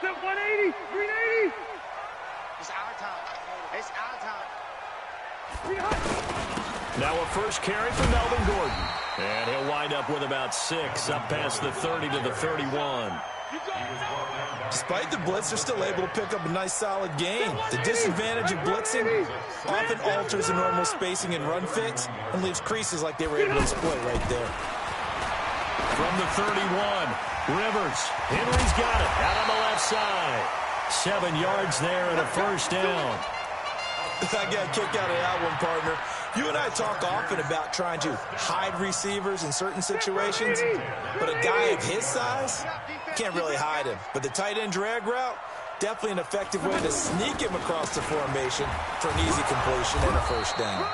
Step 180, 380. It's our time. It's our time. Now a first carry for Melvin Gordon. And he'll wind up with about 6, up past the 30 to the 31. Despite the blitz, they're still able to pick up a nice solid gain. The disadvantage of blitzing often alters the normal spacing and run fits and leaves creases like they were able to exploit right there. From the 31, Rivers. Henry's got it out on the left side. 7 yards there and a first down. I got a kick out of that one, partner. You and I talk often about trying to hide receivers in certain situations, but a guy of his size, can't really hide him. But the tight end drag route, definitely an effective way to sneak him across the formation for an easy completion and a first down.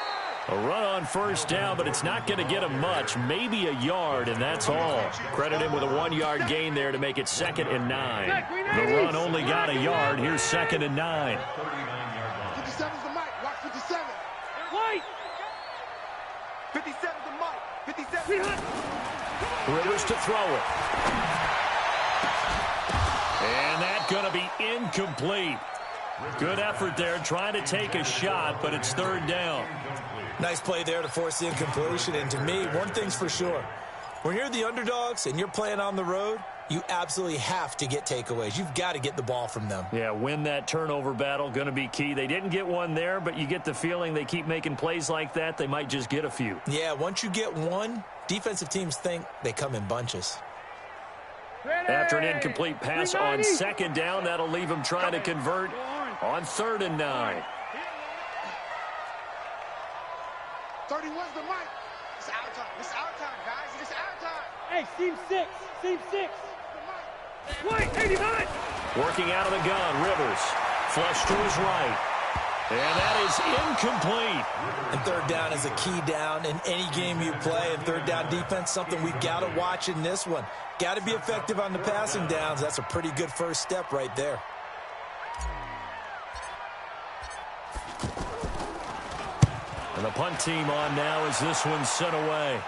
A run on first down, but it's not going to get him much, maybe a yard, and that's all. Credit him with a 1-yard gain there to make it 2nd and 9. The run only got a yard. Here's 2nd and 9. 57's the mic. Watch 57. White. 57's the mic. 57. Rivers to throw it. And that's going to be incomplete. Good effort there, trying to take a shot, but it's 3rd down. Nice play there to force the incompletion. And to me, one thing's for sure. When you're the underdogs and you're playing on the road, you absolutely have to get takeaways. You've got to get the ball from them. Yeah, win that turnover battle, going to be key. They didn't get one there, but you get the feeling they keep making plays like that, they might just get a few. Yeah, once you get one, defensive teams think they come in bunches. After an incomplete pass on 2nd down, that'll leave them trying to convert on 3rd and 9. 31's the mic. It's our time. It's our time, guys. It's our time. Hey, seam 6. Seam 6. White, 89. Working out of the gun, Rivers. Flush to his right. And that is incomplete. And 3rd down is a key down in any game you play. And 3rd down defense, something we've got to watch in this one. Got to be effective on the passing downs. That's a pretty good first step right there. And the punt team on now as this one's sent away.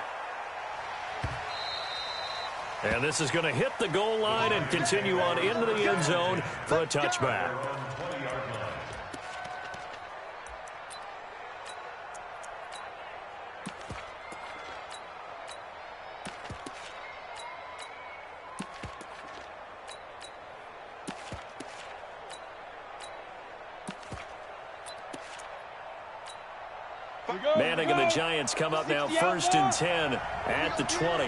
And this is going to hit the goal line and continue on into the end zone for a touchback. Manning and the Giants come up now 1st and 10 at the 20.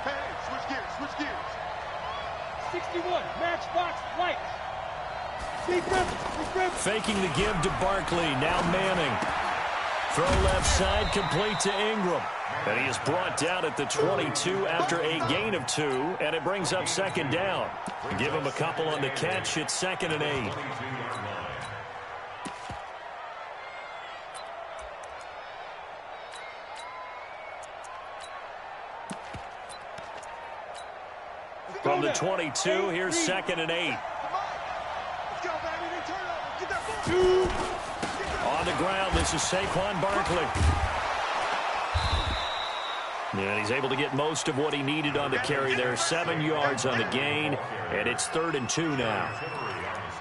Hey, switch gears. Switch gears. 61. Matchbox White. Faking the give to Barkley. Now Manning. Throw left side, complete to Ingram. And he is brought down at the 22 after a gain of 2, and it brings up 2nd down. Give him a couple on the catch. It's 2nd and 8. From the 22, here's 2nd and 8. Let's go, baby. Turn over. Get that ball. On the ground, this is Saquon Barkley. And he's able to get most of what he needed on the carry there. 7 yards on the gain, and it's 3rd and 2 now.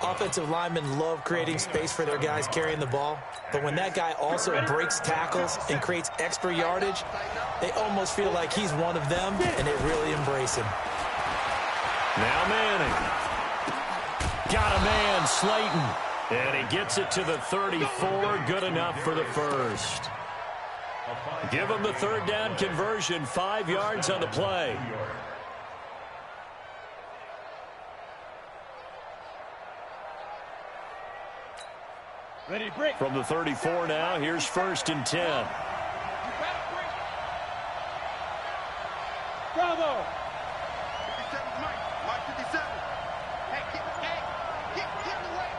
Offensive linemen love creating space for their guys carrying the ball, but when that guy also breaks tackles and creates extra yardage, they almost feel like he's one of them, and they really embrace him. Now Manning. Got a man, Slayton. And he gets it to the 34. Good enough for the first. Give him the 3rd down conversion. 5 yards on the play. Ready, break. From the 34 now, here's 1st and 10. Bravo. 57's mic. Mike 57. Hey, get the way.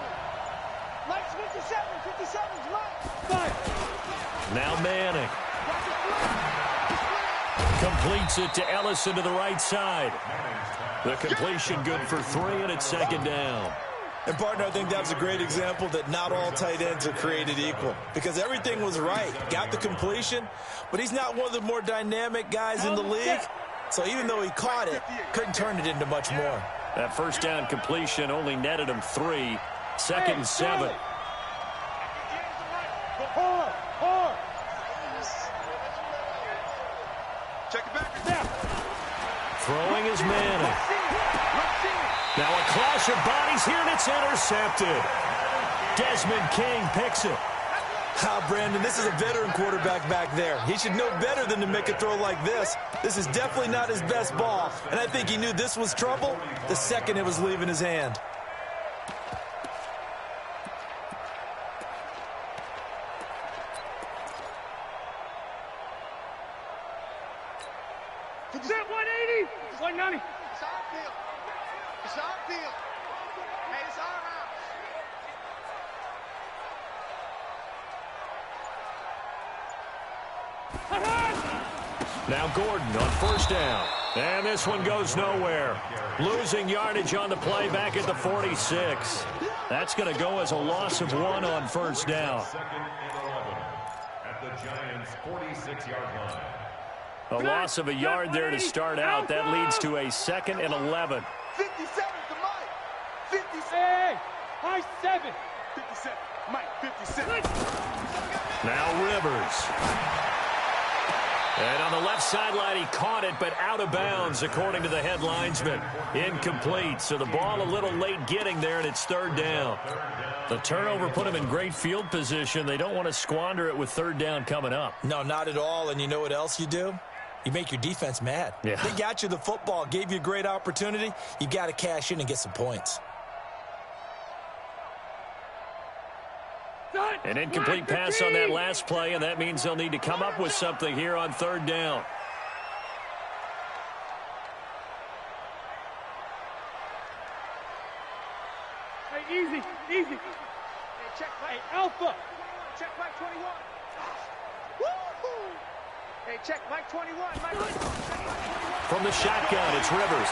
Mike's 57. 57's Mike. 5. Now Manning. Completes it to Ellison to the right side. The completion good for 3, and it's 2nd down. And, partner, I think that was a great example that not all tight ends are created equal, because everything was right. Got the completion, but he's not one of the more dynamic guys in the league. So even though he caught it, couldn't turn it into much more. That first down completion only netted him 3. 2nd and 7. Check it back. Throwing is Manning. Now a clash of bodies here, and it's intercepted. Desmond King picks it. Brandon, this is a veteran quarterback back there. He should know better than to make a throw like this. This is definitely not his best ball, and I think he knew this was trouble the second it was leaving his hand. Is that 180? 190. It's our field. It's our field. Hey, it's our house. Now Gordon on first down. And this one goes nowhere. Losing yardage on the play back at the 46. That's going to go as a loss of 1 on first down. At the Giants' 46-yard line. A loss of a yard there to start out. That leads to a 2nd and 11. 57 to Mike. 57. Hey, high 7. 57. Mike, 57. Now Rivers. And on the left sideline, he caught it, but out of bounds, according to the head linesman. Incomplete, so the ball a little late getting there, and it's 3rd down. The turnover put him in great field position. They don't want to squander it with 3rd down coming up. No, not at all, and you know what else you do? You make your defense mad. Yeah. They got you the football, gave you a great opportunity. You got to cash in and get some points. An incomplete pass on that last play, and that means they'll need to come up with something here on 3rd down. Hey, easy. Hey, check Mike. Hey, Alpha. Check Mike 21. Woo-hoo. Hey, check Mike 21. Mike 21. From the shotgun, it's Rivers.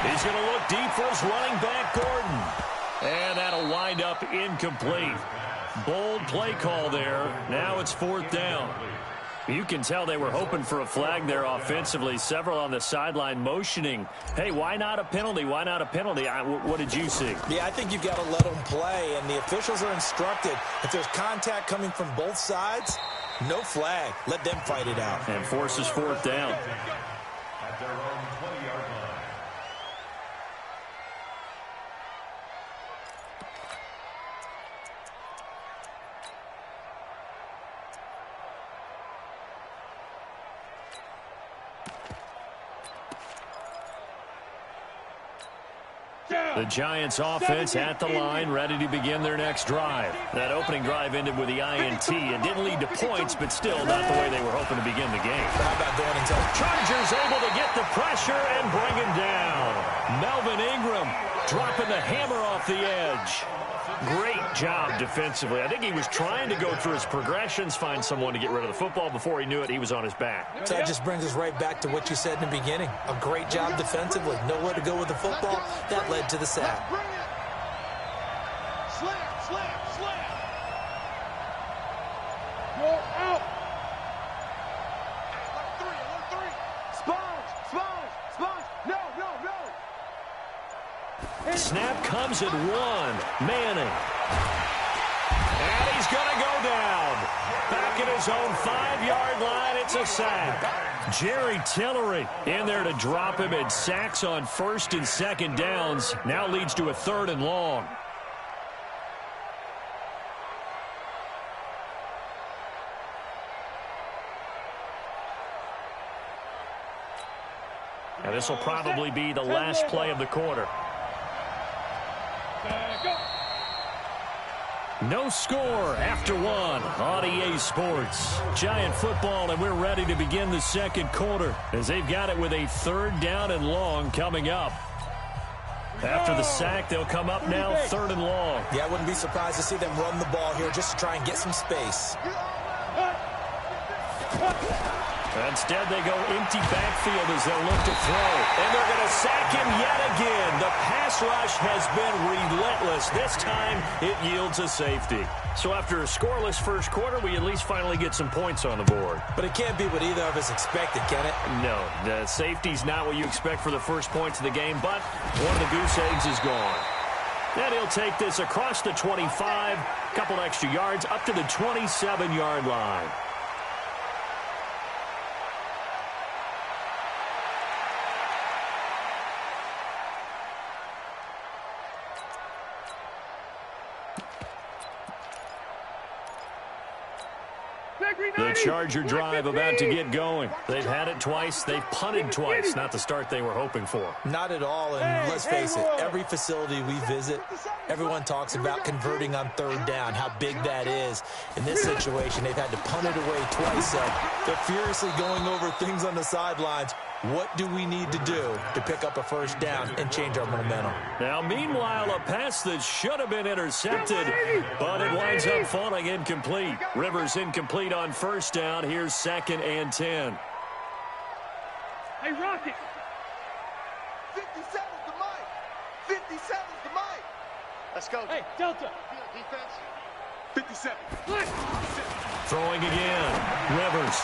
He's going to look deep for his running back, Gordon. And that'll wind up incomplete. Bold play call there. Now it's 4th down. You can tell they were hoping for a flag there offensively. Several on the sideline motioning. Hey, why not a penalty? Why not a penalty? What did you see? Yeah, I think you've got to let them play, and the officials are instructed. If there's contact coming from both sides, no flag. Let them fight it out. And forces 4th down. At their own 20-yard line. The Giants offense at the line, ready to begin their next drive. That opening drive ended with the INT. It didn't lead to points, but still not the way they were hoping to begin the game. How about going into Chargers able to get the pressure and bring him down. Melvin Ingram dropping the hammer off the edge. Great job defensively. I think he was trying to go through his progressions, find someone to get rid of the football. Before he knew it, he was on his back. So that just brings us right back to what you said in the beginning. A great job defensively. Nowhere to go with the football. That led to the sack. Bring it. Slam. Go out. Alert three. Sponge. No. Snap comes at 1. Manning. And he's going to go down. Back at his own 5-yard line, it's a sack. Jerry Tillery in there to drop him, and sacks on 1st and 2nd downs. Now leads to a 3rd and long. And this will probably be the last play of the quarter. No score after 1 on EA Sports. Giant football, and we're ready to begin the 2nd quarter as they've got it with a 3rd down and long coming up. After the sack, they'll come up now 3rd and long. Yeah, I wouldn't be surprised to see them run the ball here just to try and get some space. Instead, they go empty backfield as they'll look to throw. And they're going to sack him yet again. The pass rush has been relentless. This time, it yields a safety. So after a scoreless first quarter, we at least finally get some points on the board. But it can't be what either of us expected, can it? No, the safety's not what you expect for the first points of the game, but one of the goose eggs is gone. And he'll take this across the 25, couple extra yards, up to the 27-yard line. The Charger drive about to get going. They've had it twice. They've punted twice. Not the start they were hoping for. Not at all, and let's face it, every facility we visit, everyone talks about converting on third down, how big that is. In this situation, they've had to punt it away twice, so they're furiously going over things on the sidelines. What do we need to do to pick up a first down and change our momentum? Now, meanwhile, a pass that should have been intercepted, but it winds up falling incomplete. Rivers incomplete on first down. Here's 2nd and 10. Hey, Rocket. 57's the mic. 57's the mic. Let's go. Hey, Delta. Defense. 57. Throwing again. Rivers.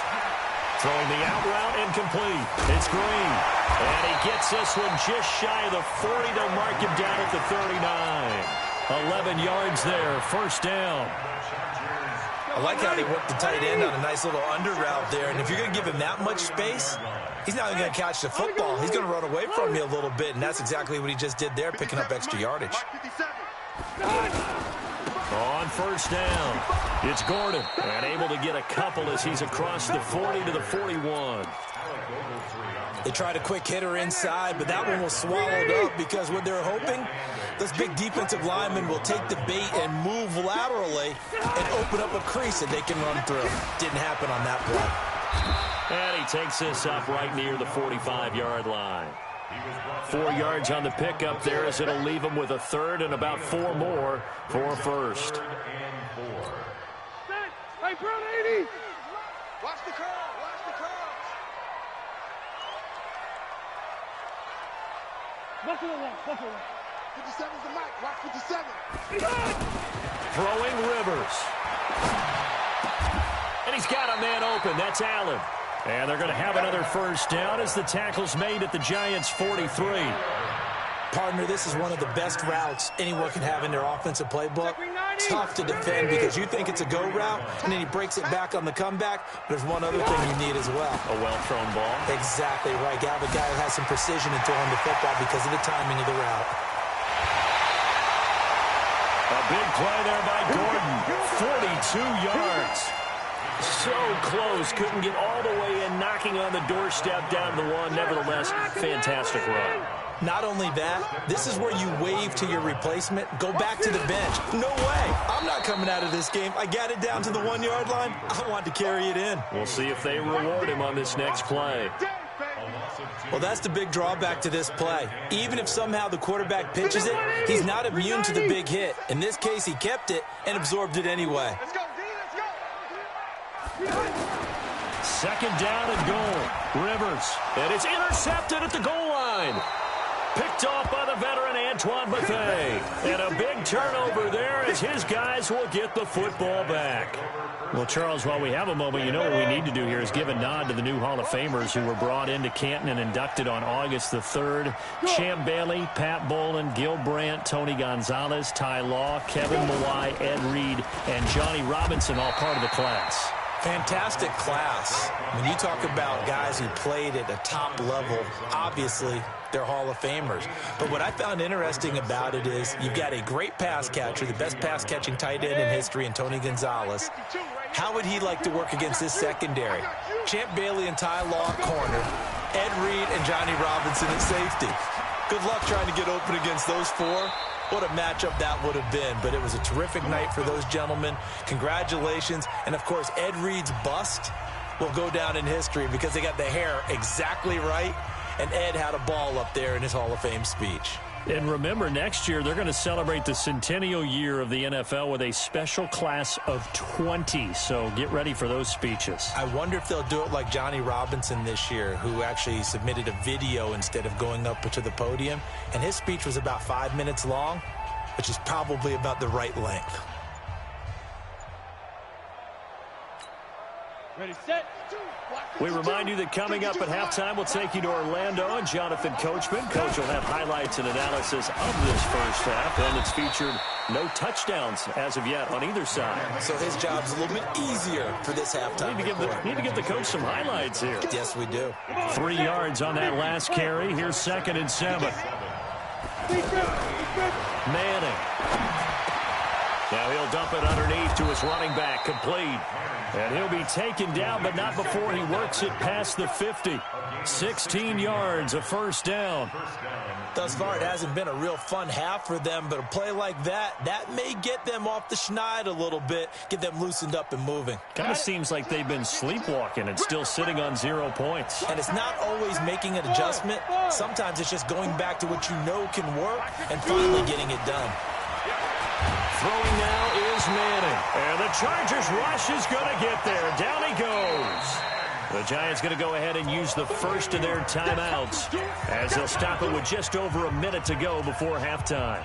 Throwing the out route incomplete. It's Green. And he gets this one just shy of the 40. They'll mark him down at the 39. 11 yards there. First down. I like how they worked the tight end on a nice little under route there. And if you're going to give him that much space, he's not even going to catch the football. He's going to run away from you a little bit. And that's exactly what he just did there, picking up extra yardage. On first down, it's Gordon, and able to get a couple as he's across the 40 to the 41. They tried a quick hitter inside, but that one was swallowed up because what they're hoping, this big defensive lineman will take the bait and move laterally and open up a crease that they can run through. Didn't happen on that play. And he takes this up right near the 45-yard line. 4 yards on the pickup there as it'll leave him with a third and about 4 more for a first. Hey, Brown 80. Watch the curl. Watch the curl. Buffalo one. Buffalo one. 57's the mic. Watch 57. Throwing Rivers. And he's got a man open. That's Allen. And they're going to have another first down as the tackle's made at the Giants' 43. Partner, this is one of the best routes anyone can have in their offensive playbook. Tough to defend because you think it's a go route, and then he breaks it back on the comeback. There's one other thing you need as well. A well-thrown ball. Exactly right. You have a guy who has some precision in throwing the football because of the timing of the route. A big play there by Gordon. 42 yards. So close. Couldn't get all the way in, knocking on the doorstep down to the one. Nevertheless, fantastic run. Not only that, this is where you wave to your replacement. Go back to the bench. No way. I'm not coming out of this game. I got it down to the 1 yard line. I want to carry it in. We'll see if they reward him on this next play. Well, that's the big drawback to this play. Even if somehow the quarterback pitches it, he's not immune to the big hit. In this case, he kept it and absorbed it anyway. Let's go, D. Let's go. Second down and goal. Rivers. And it's intercepted at the goal line. Picked off by the veteran Antoine Bethea. And a big turnover there as his guys will get the football back. Well, Charles, while we have a moment, you know what we need to do here is give a nod to the new Hall of Famers who were brought into Canton and inducted on August the 3rd. Champ Bailey, Pat Bolin, Gil Brandt, Tony Gonzalez, Ty Law, Kevin Mawai, Ed Reed, and Johnny Robinson, all part of the class. Fantastic class. When you talk about guys who played at a top level, obviously they're Hall of Famers. But what I found interesting about it is you've got a great pass catcher, the best pass-catching tight end in history, in Tony Gonzalez. How would he like to work against this secondary? Champ Bailey and Ty Law at corner, Ed Reed and Johnny Robinson at safety. Good luck trying to get open against those four. What a matchup that would have been, but it was a terrific night for those gentlemen. Congratulations. And, of course, Ed Reed's bust will go down in history because they got the hair exactly right, and Ed had a ball up there in his Hall of Fame speech. And remember, next year they're going to celebrate the centennial year of the NFL with a special class of 20. So get ready for those speeches. I wonder if they'll do it like Johnny Robinson this year, who actually submitted a video instead of going up to the podium. And his speech was about 5 minutes long, which is probably about the right length. Ready, set. We remind you that coming up at halftime, we'll take you to Orlando and Jonathan Coachman. Coach will have highlights and analysis of this first half, and it's featured no touchdowns as of yet on either side. So his job's a little bit easier for this halftime. Need to give the coach some highlights here. Yes, we do. 3 yards on that last carry. Here's 2nd and 7. Manning. Now he'll dump it underneath to his running back, complete. And he'll be taken down, but not before he works it past the 50. 16 yards, a first down. Thus far, it hasn't been a real fun half for them, but a play like that may get them off the schneid a little bit, get them loosened up and moving. Kind of seems like they've been sleepwalking and still sitting on 0 points. And it's not always making an adjustment. Sometimes it's just going back to what you know can work and finally getting it done. Throwing now is Manning. And the Chargers rush is going to get there. Down he goes. The Giants going to go ahead and use the first of their timeouts as they'll stop it with just over a minute to go before halftime.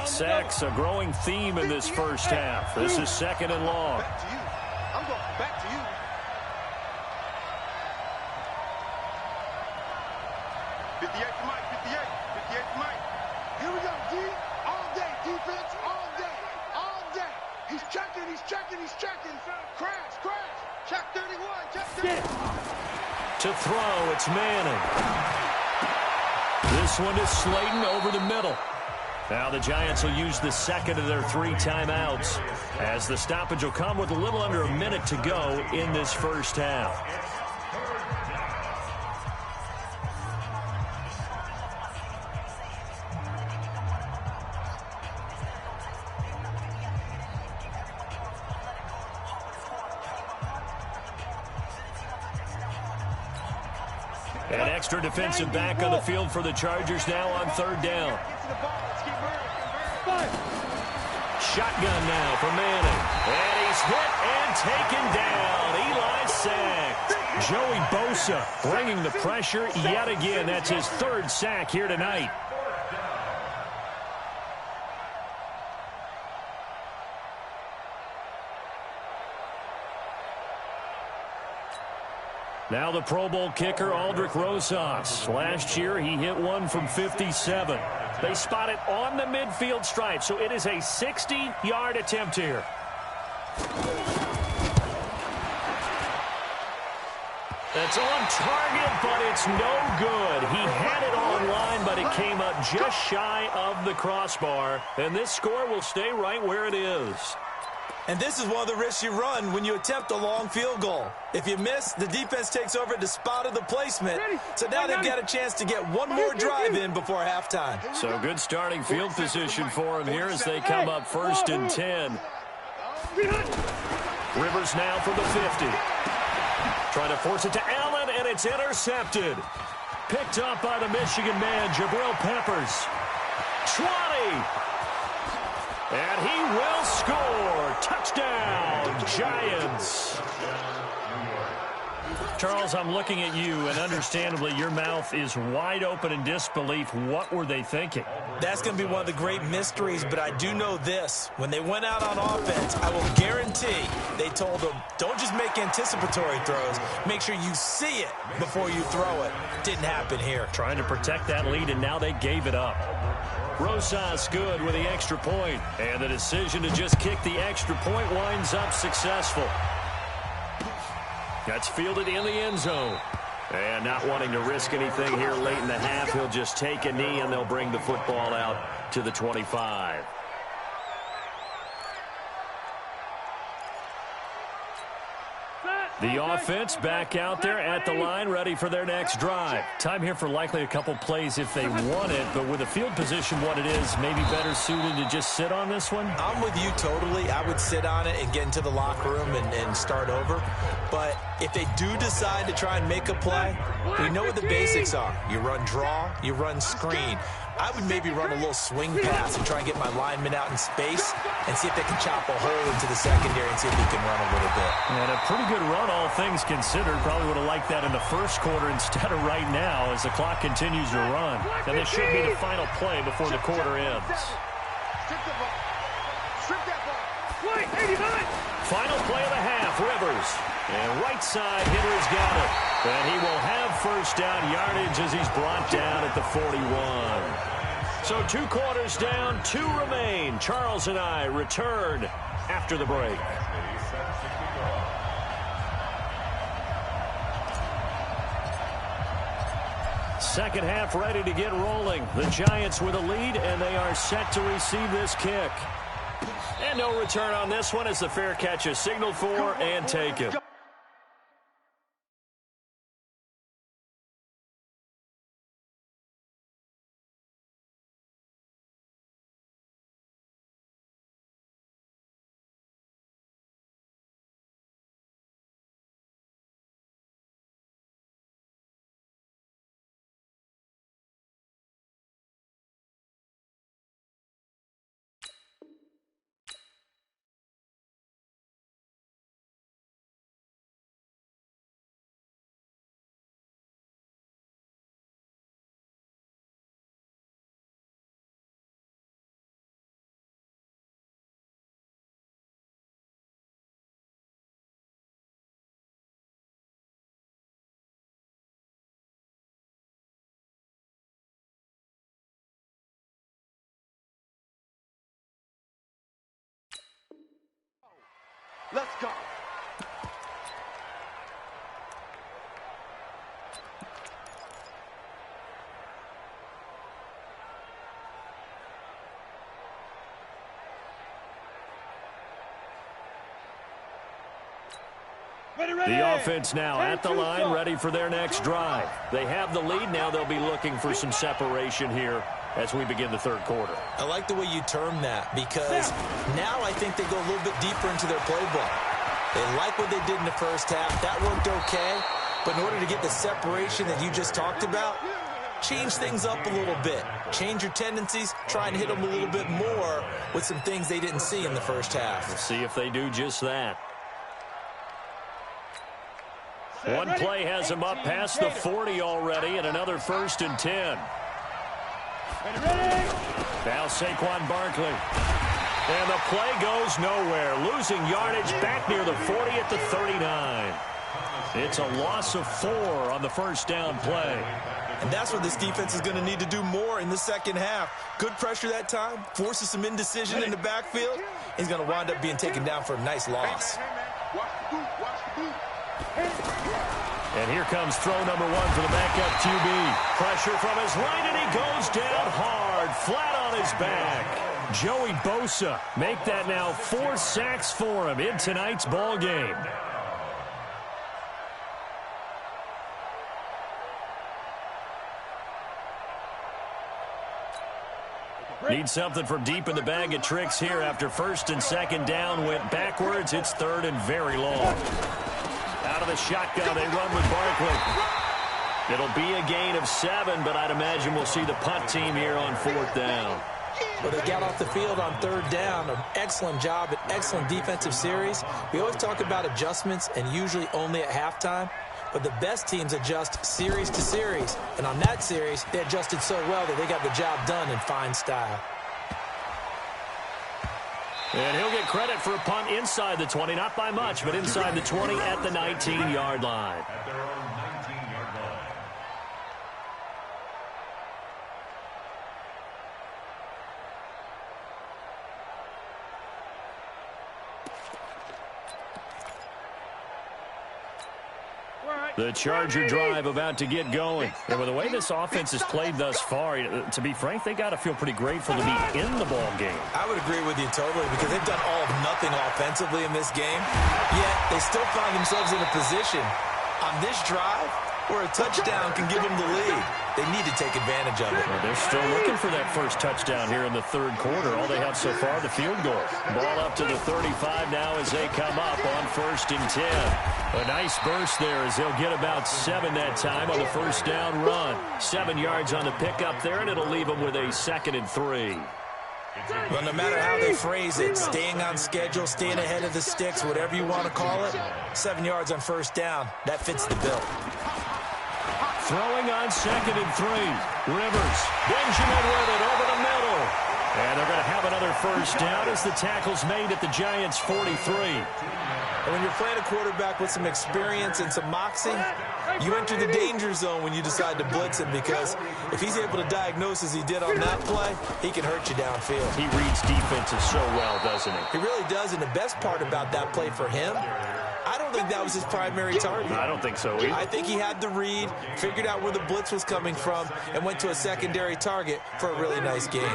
Sacks, a growing theme in this first half. This is 2nd and long. Back to you. I'm going back to you. 58 to Mike, 58 to Mike. Here we go, D. All day, defense, all day, all day. He's checking. Crash. Check 31, check 31. To throw, it's Manning. This one is Slayton over the middle. Now the Giants will use the second of their 3 timeouts as the stoppage will come with a little under a minute to go in this first half. An extra defensive back on the field for the Chargers now on 3rd down. Shotgun now for Manning. And he's hit and taken down. Eli sacked. Joey Bosa bringing the pressure yet again. That's his 3rd sack here tonight. Now the Pro Bowl kicker, Aldrick Rosas. Last year, he hit one from 57. They spot it on the midfield stripe, so it is a 60-yard attempt here. That's on target, but it's no good. He had it on line, but it came up just shy of the crossbar. And this score will stay right where it is. And this is one of the risks you run when you attempt a long field goal. If you miss, the defense takes over at the spot of the placement. So now they've got a chance to get one more drive in before halftime. So good starting field position for them here as they come up 1st and 10. Rivers now from the 50. Trying to force it to Allen, and it's intercepted. Picked up by the Michigan man, Jabril Peppers. 20. And he will score. Touchdown, Giants. Charles, I'm looking at you, and understandably, your mouth is wide open in disbelief. What were they thinking? That's going to be one of the great mysteries, but I do know this. When they went out on offense, I will guarantee they told them, don't just make anticipatory throws. Make sure you see it before you throw it. Didn't happen here. Trying to protect that lead, and now they gave it up. Rosas good with the extra point, and the decision to just kick the extra point winds up successful. That's fielded in the end zone. And not wanting to risk anything here late in the half, he'll just take a knee, and they'll bring the football out to the 25. The offense back out there at the line, ready for their next drive. Time here for likely a couple plays if they want it, but with the field position what it is, maybe better suited to just sit on this one? I'm with you totally. I would sit on it and get into the locker room and start over. But if they do decide to try and make a play, we know what the basics are. You run draw, you run screen. I would maybe run a little swing pass and try and get my lineman out in space and see if they can chop a hole into the secondary and see if he can run a little bit. And a pretty good run, all things considered. Probably would have liked that in the first quarter instead of right now as the clock continues to run. And this should be the final play before the quarter ends. Strip the ball. Strip that ball. Wait, 89. Final play of the half, Rivers. And right side hitter's got it. And he will have first down yardage as he's brought down at the 41. So 2 quarters down, 2 remain. Charles and I return after the break. Second half ready to get rolling. The Giants with a lead, and they are set to receive this kick. And no return on this one as the fair catch is signaled for and taken. Let's go. The offense now at the line, ready for their next drive. They have the lead. Now they'll be looking for some separation here as we begin the third quarter. I like the way you term that because now I think they go a little bit deeper into their playbook. They like what they did in the first half. That worked okay. But in order to get the separation that you just talked about, change things up a little bit. Change your tendencies. Try and hit them a little bit more with some things they didn't see in the first half. We'll see if they do just that. One play has him up past the 40 already, and another 1st and 10. Now Saquon Barkley. And the play goes nowhere. Losing yardage back near the 40 at the 39. It's a loss of 4 on the first down play. And that's what this defense is going to need to do more in the second half. Good pressure that time. Forces some indecision in the backfield. He's going to wind up being taken down for a nice loss. Watch the boot. Watch the boot. And here comes throw number 1 for the backup QB. Pressure from his right, and he goes down hard, flat on his back. Joey Bosa make that now 4 sacks for him in tonight's ball game. Need something from deep in the bag of tricks here after 1st and 2nd down went backwards. It's 3rd and very long. Out of the shotgun, they run with Barkley. It'll be a gain of 7, but I'd imagine we'll see the punt team here on 4th down. Well, they got off the field on 3rd down. An excellent job, an excellent defensive series. We always talk about adjustments and usually only at halftime. But the best teams adjust series to series. And on that series, they adjusted so well that they got the job done in fine style. And he'll get credit for a punt inside the 20, not by much, but inside the 20 at the 19-yard line. At their own 19-yard line. All right. The Charger drive about to get going. And with the way this offense has played thus far, to be frank, they got to feel pretty grateful to be in the ball game. I would agree with you totally because they've done all of nothing offensively in this game, yet they still find themselves in a position on this drive where a touchdown can give them the lead. They need to take advantage of it. Well, they're still looking for that first touchdown here in the third quarter. All they have so far, the field goal. Ball up to the 35 now as they come up on 1st and 10. A nice burst there as they'll get about 7 that time on the first down run. 7 yards on the pickup there, and it'll leave them with a 2nd and 3. Well, no matter how they phrase it, staying on schedule, staying ahead of the sticks, whatever you want to call it, 7 yards on first down, that fits the bill. Throwing on 2nd and 3. Rivers, Benjamin with it over the middle. And they're going to have another first down as the tackle's made at the Giants' 43. And when you're playing a quarterback with some experience and some moxie, you enter the danger zone when you decide to blitz him because if he's able to diagnose as he did on that play, he can hurt you downfield. He reads defenses so well, doesn't he? He really does, and the best part about that play for him, I don't think that was his primary target. I don't think so either. I think he had the read, figured out where the blitz was coming from, and went to a secondary target for a really nice game.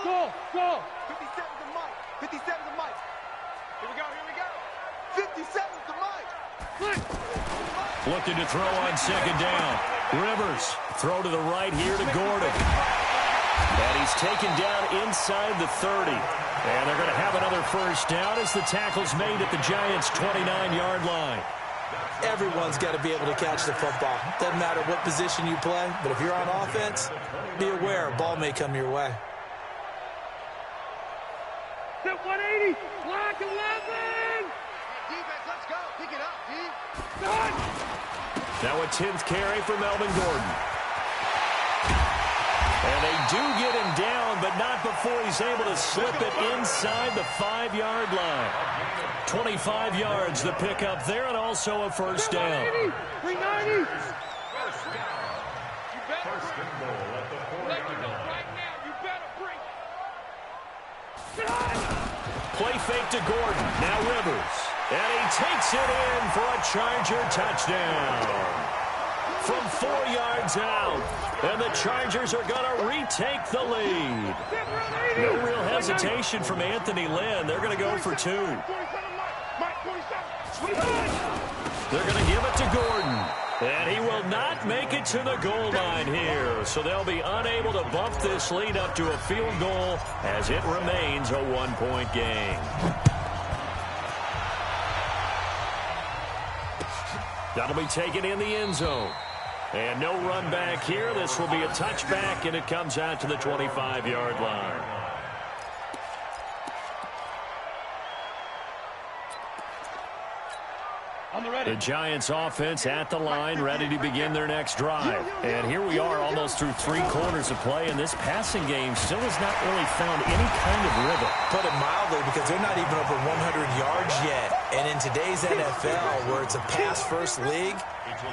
12. Go. 57 to Mike. 57 to Mike. Here we go. 57 to Mike. Looking to throw on 2nd down. Rivers, throw to the right here to Gordon. And he's taken down inside the 30. And they're going to have another first down as the tackle's made at the Giants' 29-yard line. Everyone's got to be able to catch the football. Doesn't matter what position you play, but if you're on offense, be aware a ball may come your way. Hit 180. Block 11. Defense, let's go. Pick it up, D. Done. Now a 10th carry for Melvin Gordon. And they do get him down, but not before he's able to slip it inside the 5-yard line. 25 yards, the pickup there, and also a first down. 390. First and goal at the 40. Right now, you better bring it. Play fake to Gordon. Now Rivers. And he takes it in for a Charger touchdown. From 4 yards out. And the Chargers are going to retake the lead. No real hesitation from Anthony Lynn. They're going to go for 2. They're going to give it to Gordon. And he will not make it to the goal line here. So they'll be unable to bump this lead up to a field goal as it remains a 1-point game. That'll be taken in the end zone. And no run back here. This will be a touchback, and it comes out to the 25-yard line. The Giants offense at the line, ready to begin their next drive. And here we are almost through 3 quarters of play, and this passing game still has not really found any kind of rhythm. Put it mildly, because they're not even over 100 yards yet. And in today's NFL, where it's a pass-first league,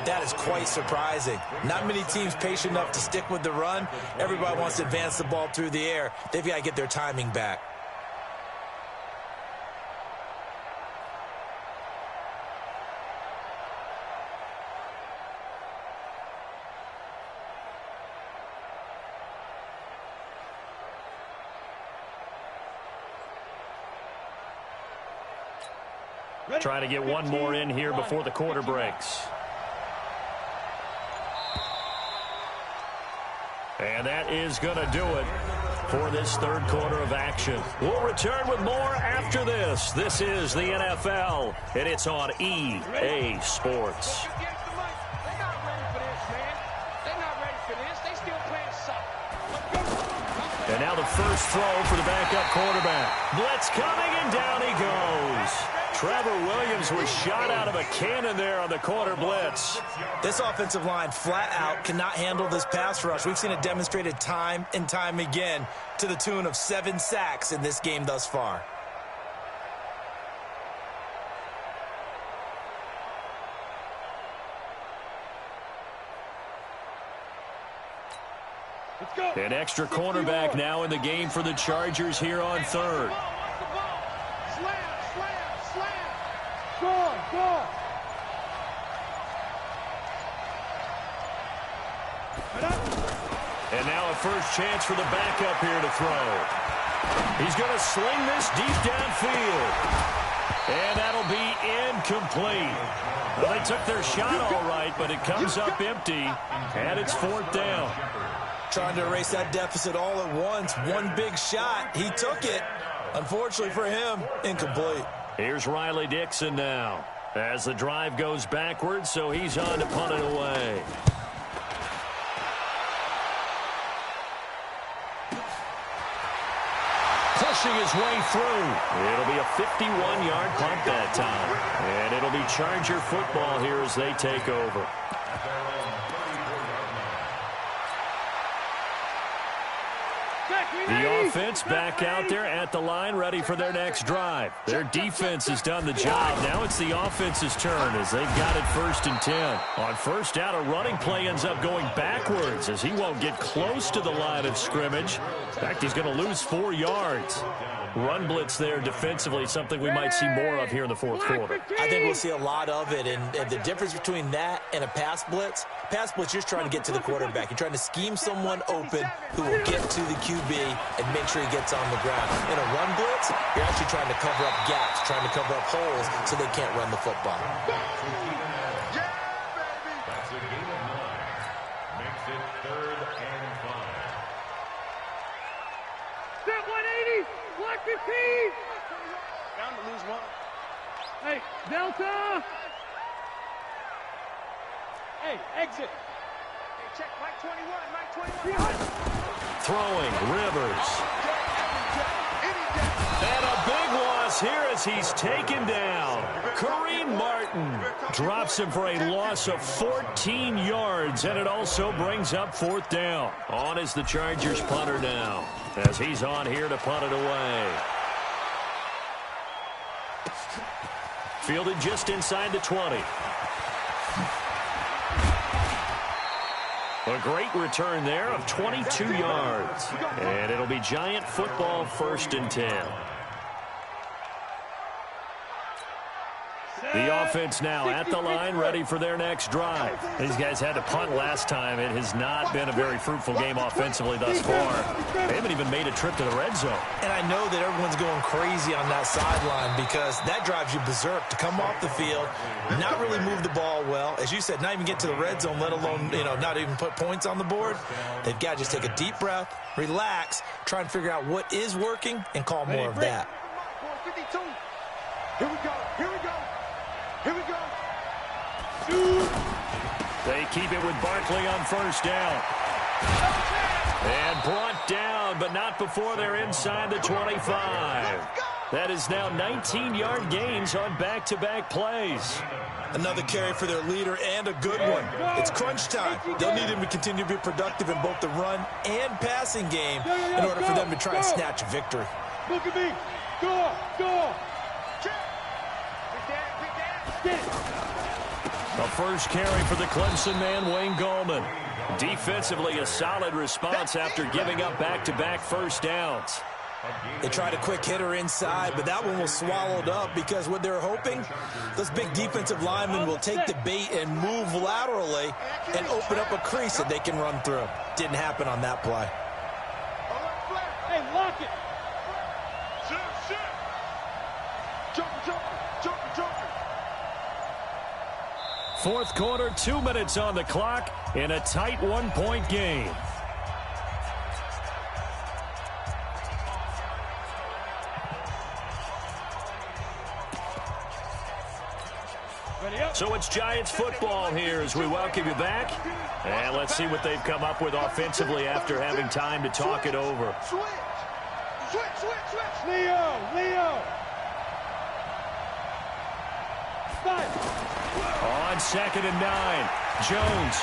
that is quite surprising. Not many teams patient enough to stick with the run. Everybody wants to advance the ball through the air. They've got to get their timing back. Trying to get one more in here before the quarter breaks. And that is going to do it for this third quarter of action. We'll return with more after this. This is the NFL, and it's on EA Sports. And now the first throw for the backup quarterback. Blitz coming, and down he goes. Trevor Williams was shot out of a cannon there on the quarter blitz. This offensive line flat out cannot handle this pass rush. We've seen it demonstrated time and time again to the tune of 7 sacks in this game thus far. An extra cornerback now in the game for the Chargers here on third. Slam. Go. And now a first chance for the backup here to throw. He's going to sling this deep downfield. And that'll be incomplete. Well, they took their shot all right, but it comes up empty, and it's 4th down. Trying to erase that deficit all at once. One big shot. He took it. Unfortunately for him, incomplete. Here's Riley Dixon now as the drive goes backwards, so he's on to punt it away. Pushing his way through. It'll be a 51-yard punt that time. And it'll be Charger football here as they take over. The offense back out there at the line, ready for their next drive. Their defense has done the job. Now it's the offense's turn as they've got it 1st and 10. On first down, a running play ends up going backwards as he won't get close to the line of scrimmage. In fact, he's going to lose 4 yards. Run blitz there defensively, something we might see more of here in the 4th quarter. I think we'll see a lot of it, and the difference between that and a pass blitz, you're just trying to get to the quarterback. You're trying to scheme someone open who will get to the QB and make sure he gets on the ground. In a run blitz, you're actually trying to cover up gaps, trying to cover up holes so they can't run the football. That's a gain of 9. Makes it 3rd and 5. Step 180. Block 15. Down to lose 1. Hey, Delta. Hey, exit. Hey, check Mike 21, Mike 21. Throwing, Rivers. And a big loss here as he's taken down. Kareem Martin drops him for a loss of 14 yards, and it also brings up 4th down. On is the Chargers punter now as he's on here to punt it away. Fielded just inside the 20. A great return there of 22 yards. And it'll be Giant football 1st and 10. The offense now at the line, ready for their next drive. These guys had to punt last time. It has not been a very fruitful game offensively thus far. They haven't even made a trip to the red zone. And I know that everyone's going crazy on that sideline because that drives you berserk to come off the field, not really move the ball well. As you said, not even get to the red zone, let alone, not even put points on the board. They've got to just take a deep breath, relax, try and figure out what is working, and call more of that. 52. Here we go. Here we go. Here we go. They keep it with Barkley on first down. And brought down, but not before they're inside the 25. That is now 19-yard gains on back-to-back plays. Another carry for their leader and a good one. It's crunch time. They'll need him to continue to be productive in both the run and passing game in order for them to try and snatch a victory. Look at me. Go. Go. A first carry for the Clemson man, Wayne Gallman. Defensively, a solid response after giving up back-to-back first downs. They tried a quick hitter inside, but that one was swallowed up because what they're hoping, those big defensive linemen will take the bait and move laterally and open up a crease that they can run through. Didn't happen on that play. Hey, lock it. Fourth quarter, 2 minutes on the clock in a tight one-point game. So it's Giants football here as we welcome you back. And let's see what they've come up with offensively after having time to talk it over. Switch. Leo. On 2nd and 9, Jones.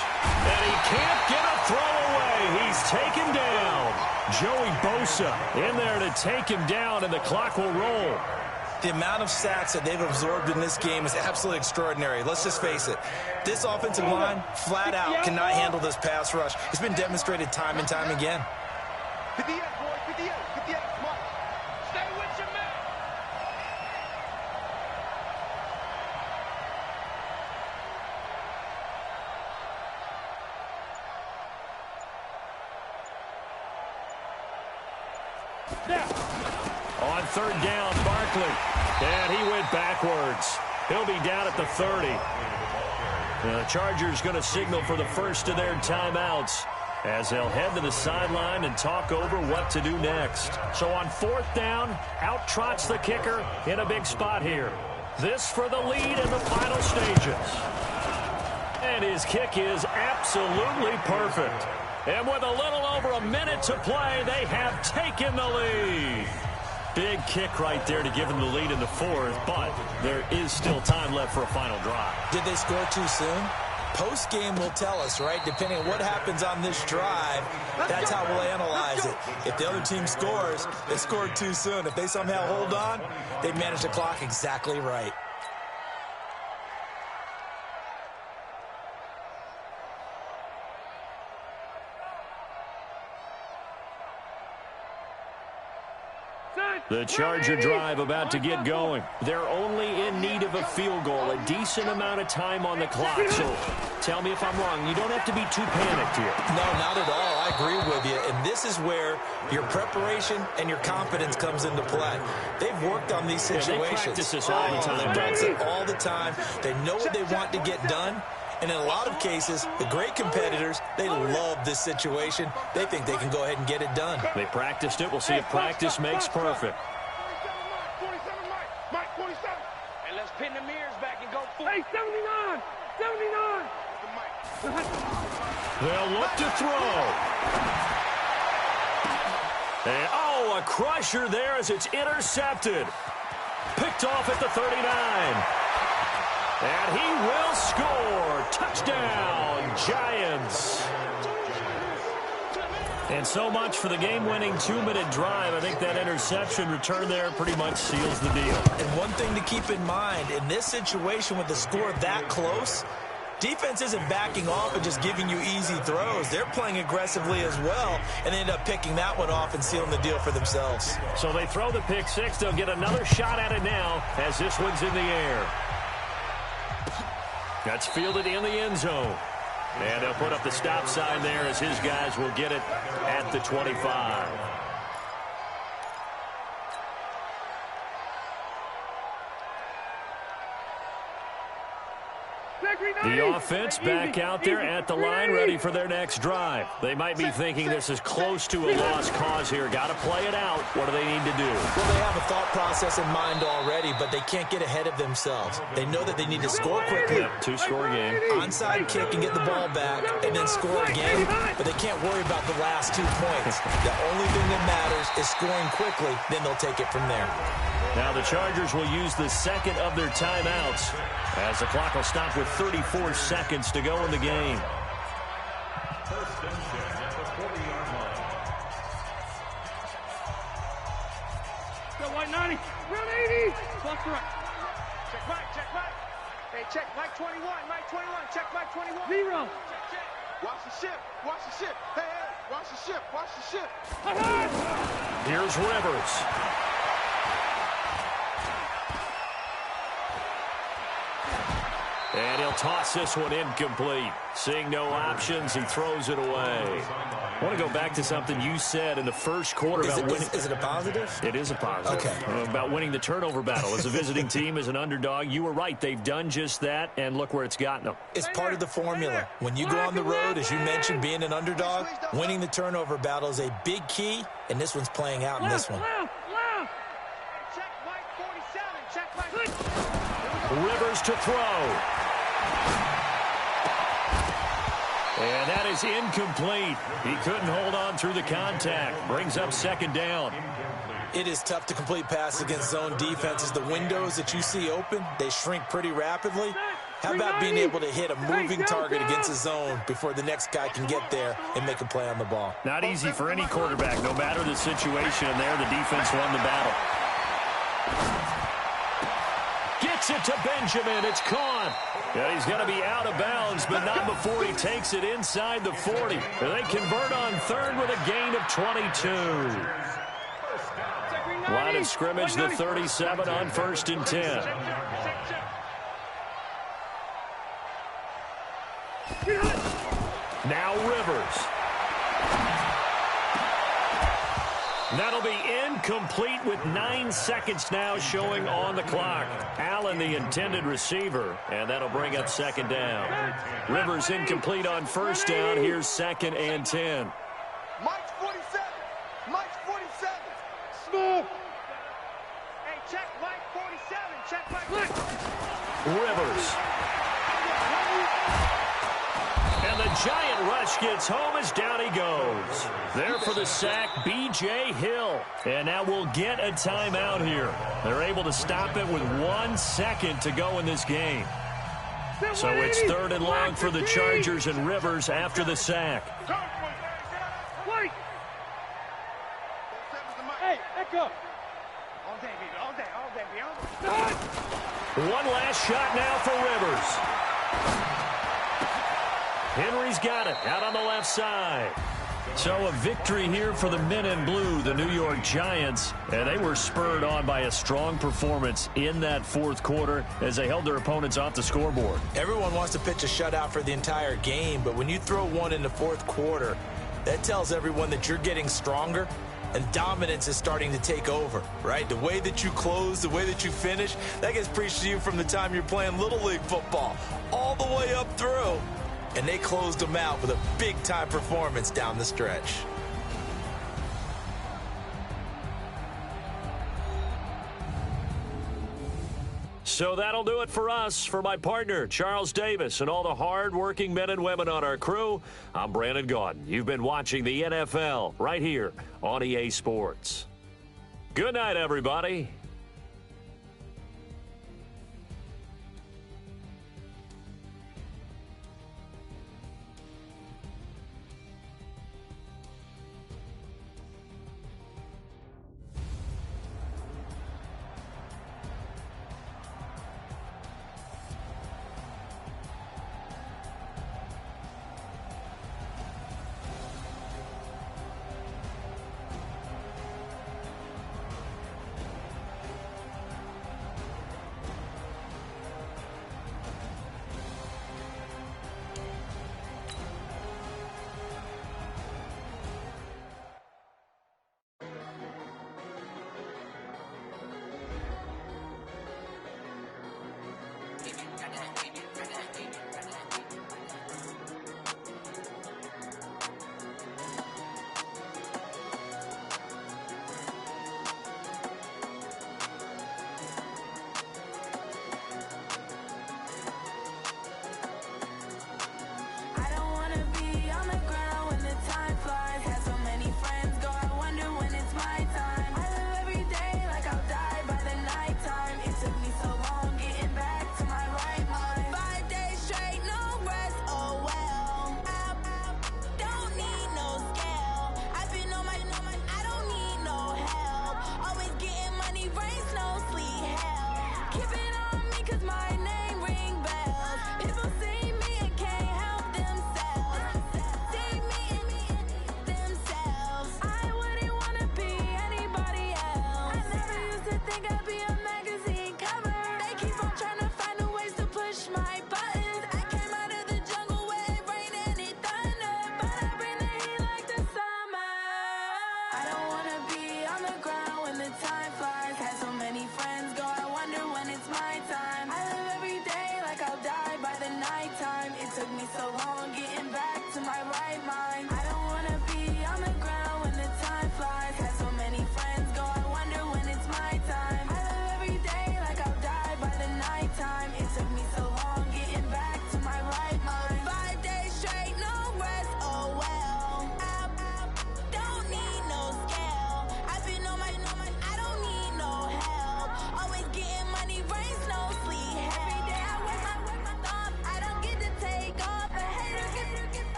And he can't get a throw away. He's taken down. Joey Bosa in there to take him down, and the clock will roll. The amount of sacks that they've absorbed in this game is absolutely extraordinary. Let's just face it. This offensive line, flat out, cannot handle this pass rush. It's been demonstrated time and time again. 58, boy. 58. Come on. Stay with your man. On third down, Barkley. And he went backwards. He'll be down at the 30. The Chargers going to signal for the first of their timeouts as they'll head to the sideline and talk over what to do next. So on fourth down, out trots the kicker in a big spot here. This for the lead in the final stages. And his kick is absolutely perfect. And with a little over a minute to play, they have taken the lead. Big kick right there to give them the lead in the fourth, but there is still time left for a final drive. Did they score too soon? Post-game will tell us, right? Depending on what happens on this drive, that's how we'll analyze it. If the other team scores, they scored too soon. If they somehow hold on, they manage the clock exactly right. The Charger drive about to get going. They're only in need of a field goal, a decent amount of time on the clock. So tell me if I'm wrong. You don't have to be too panicked here. No, not at all. I agree with you. And this is where your preparation and your confidence comes into play. They've worked on these situations. They practice this all the time. They practice it all the time. They know what they want to get done. And in a lot of cases, the great competitors, they love this situation. They think they can go ahead and get it done. They practiced it. We'll see if practice makes perfect. 47, Mike, 47. And let's pin the mirrors back and go full. Hey, 79, 79. They'll look to throw. And, oh, a crusher there as it's intercepted. Picked off at the 39. And he will score. Touchdown, Giants. And so much for the game-winning 2-minute drive. I think that interception return there pretty much seals the deal. And one thing to keep in mind, in this situation with the score that close, defense isn't backing off and just giving you easy throws. They're playing aggressively as well, and they end up picking that one off and sealing the deal for themselves. So they throw the pick six. They'll get another shot at it now as this one's in the air. That's fielded in the end zone. And they'll put up the stop sign there as his guys will get it at the 25. The offense back out there at the line, ready for their next drive. They might be thinking this is close to a lost cause here. Got to play it out. What do they need to do? Well, they have a thought process in mind already, but they can't get ahead of themselves. They know that they need to score quickly. Yep, two-score game. Onside kick and get the ball back, and then score again. But they can't worry about the last 2 points. The only thing that matters is scoring quickly. Then they'll take it from there. Now the Chargers will use the second of their timeouts as the clock will stop with 34 seconds to go in the game. First and 10 at the 40-yard line. Go white 90. Run 80. Plus right. Check Mike, check Mike. Hey, check Mike 21, Mike 21, check Mike 21. 0. Check. Watch the ship, watch the ship. Hey, hey, watch the ship, watch the ship. Here's Rivers. And he'll toss this one incomplete. Seeing no options, he throws it away. I want to go back to something you said in the first quarter about winning. Is it a positive? It is a positive. Okay. About winning the turnover battle. As a visiting team, as an underdog, you were right. They've done just that, and look where it's gotten them. It's part of the formula. When you go on the road, as you mentioned, being an underdog, winning the turnover battle is a big key, and this one's playing out in this one. Check Mike 47, check Mike. Rivers to throw. And that is incomplete. He couldn't hold on through the contact. Brings up second down. It is tough to complete passes against zone defenses. The windows that you see open, they shrink pretty rapidly. How about being able to hit a moving target against a zone before the next guy can get there and make a play on the ball? Not easy for any quarterback, no matter the situation. And there, the defense won the battle. Gets it to Benjamin. It's caught. Yeah, he's going to be out of bounds, but not before he takes it inside the 40. They convert on third with a gain of 22. Line of scrimmage, the 37 on 1st and 10. Now Rivers. That'll be incomplete with 9 seconds now showing on the clock. Allen, the intended receiver, and that'll bring up second down. Rivers incomplete on first down. Here's 2nd and 10. Mike's 47. Mike's 47. Smooth. Hey, check Mike 47. Check Mike. Rivers. And the giant rush gets home as down he goes. There for the sack, B.J. Hill. And now we'll get a timeout here. They're able to stop it with 1 second to go in this game. So it's 3rd and long for the Chargers and Rivers after the sack. Wait. Hey, echo. All day, baby. All day. All day, baby. One last shot now for Rivers. Henry's got it out on the left side. So a victory here for the men in blue, the New York Giants. And they were spurred on by a strong performance in that 4th quarter as they held their opponents off the scoreboard. Everyone wants to pitch a shutout for the entire game, but when you throw one in the 4th quarter, that tells everyone that you're getting stronger and dominance is starting to take over, right? The way that you close, the way that you finish, that gets preached to you from the time you're playing Little League football all the way up through. And they closed them out with a big-time performance down the stretch. So that'll do it for us. For my partner, Charles Davis, and all the hard-working men and women on our crew, I'm Brandon Gaudin. You've been watching the NFL right here on EA Sports. Good night, everybody.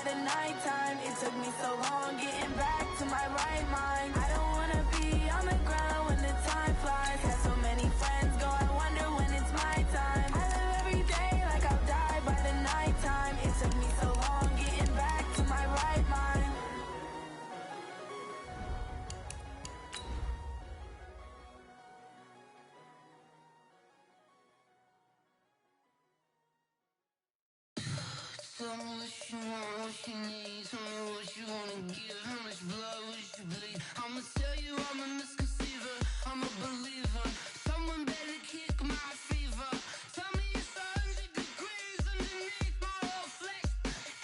The nighttime, it took me so long getting back to my right mind. I don't wanna be on the ground when the time flies. Had so many friends go, I wonder when it's my time. I live every day like I'll die by the nighttime. It took me so long getting back to my right mind. Tell me what you want, what you need. Tell me what you wanna give. How much blood would you bleed? I'ma tell you I'm a misconceiver. I'm a believer. Someone better kick my fever. Tell me it's 100 degrees underneath my whole flesh.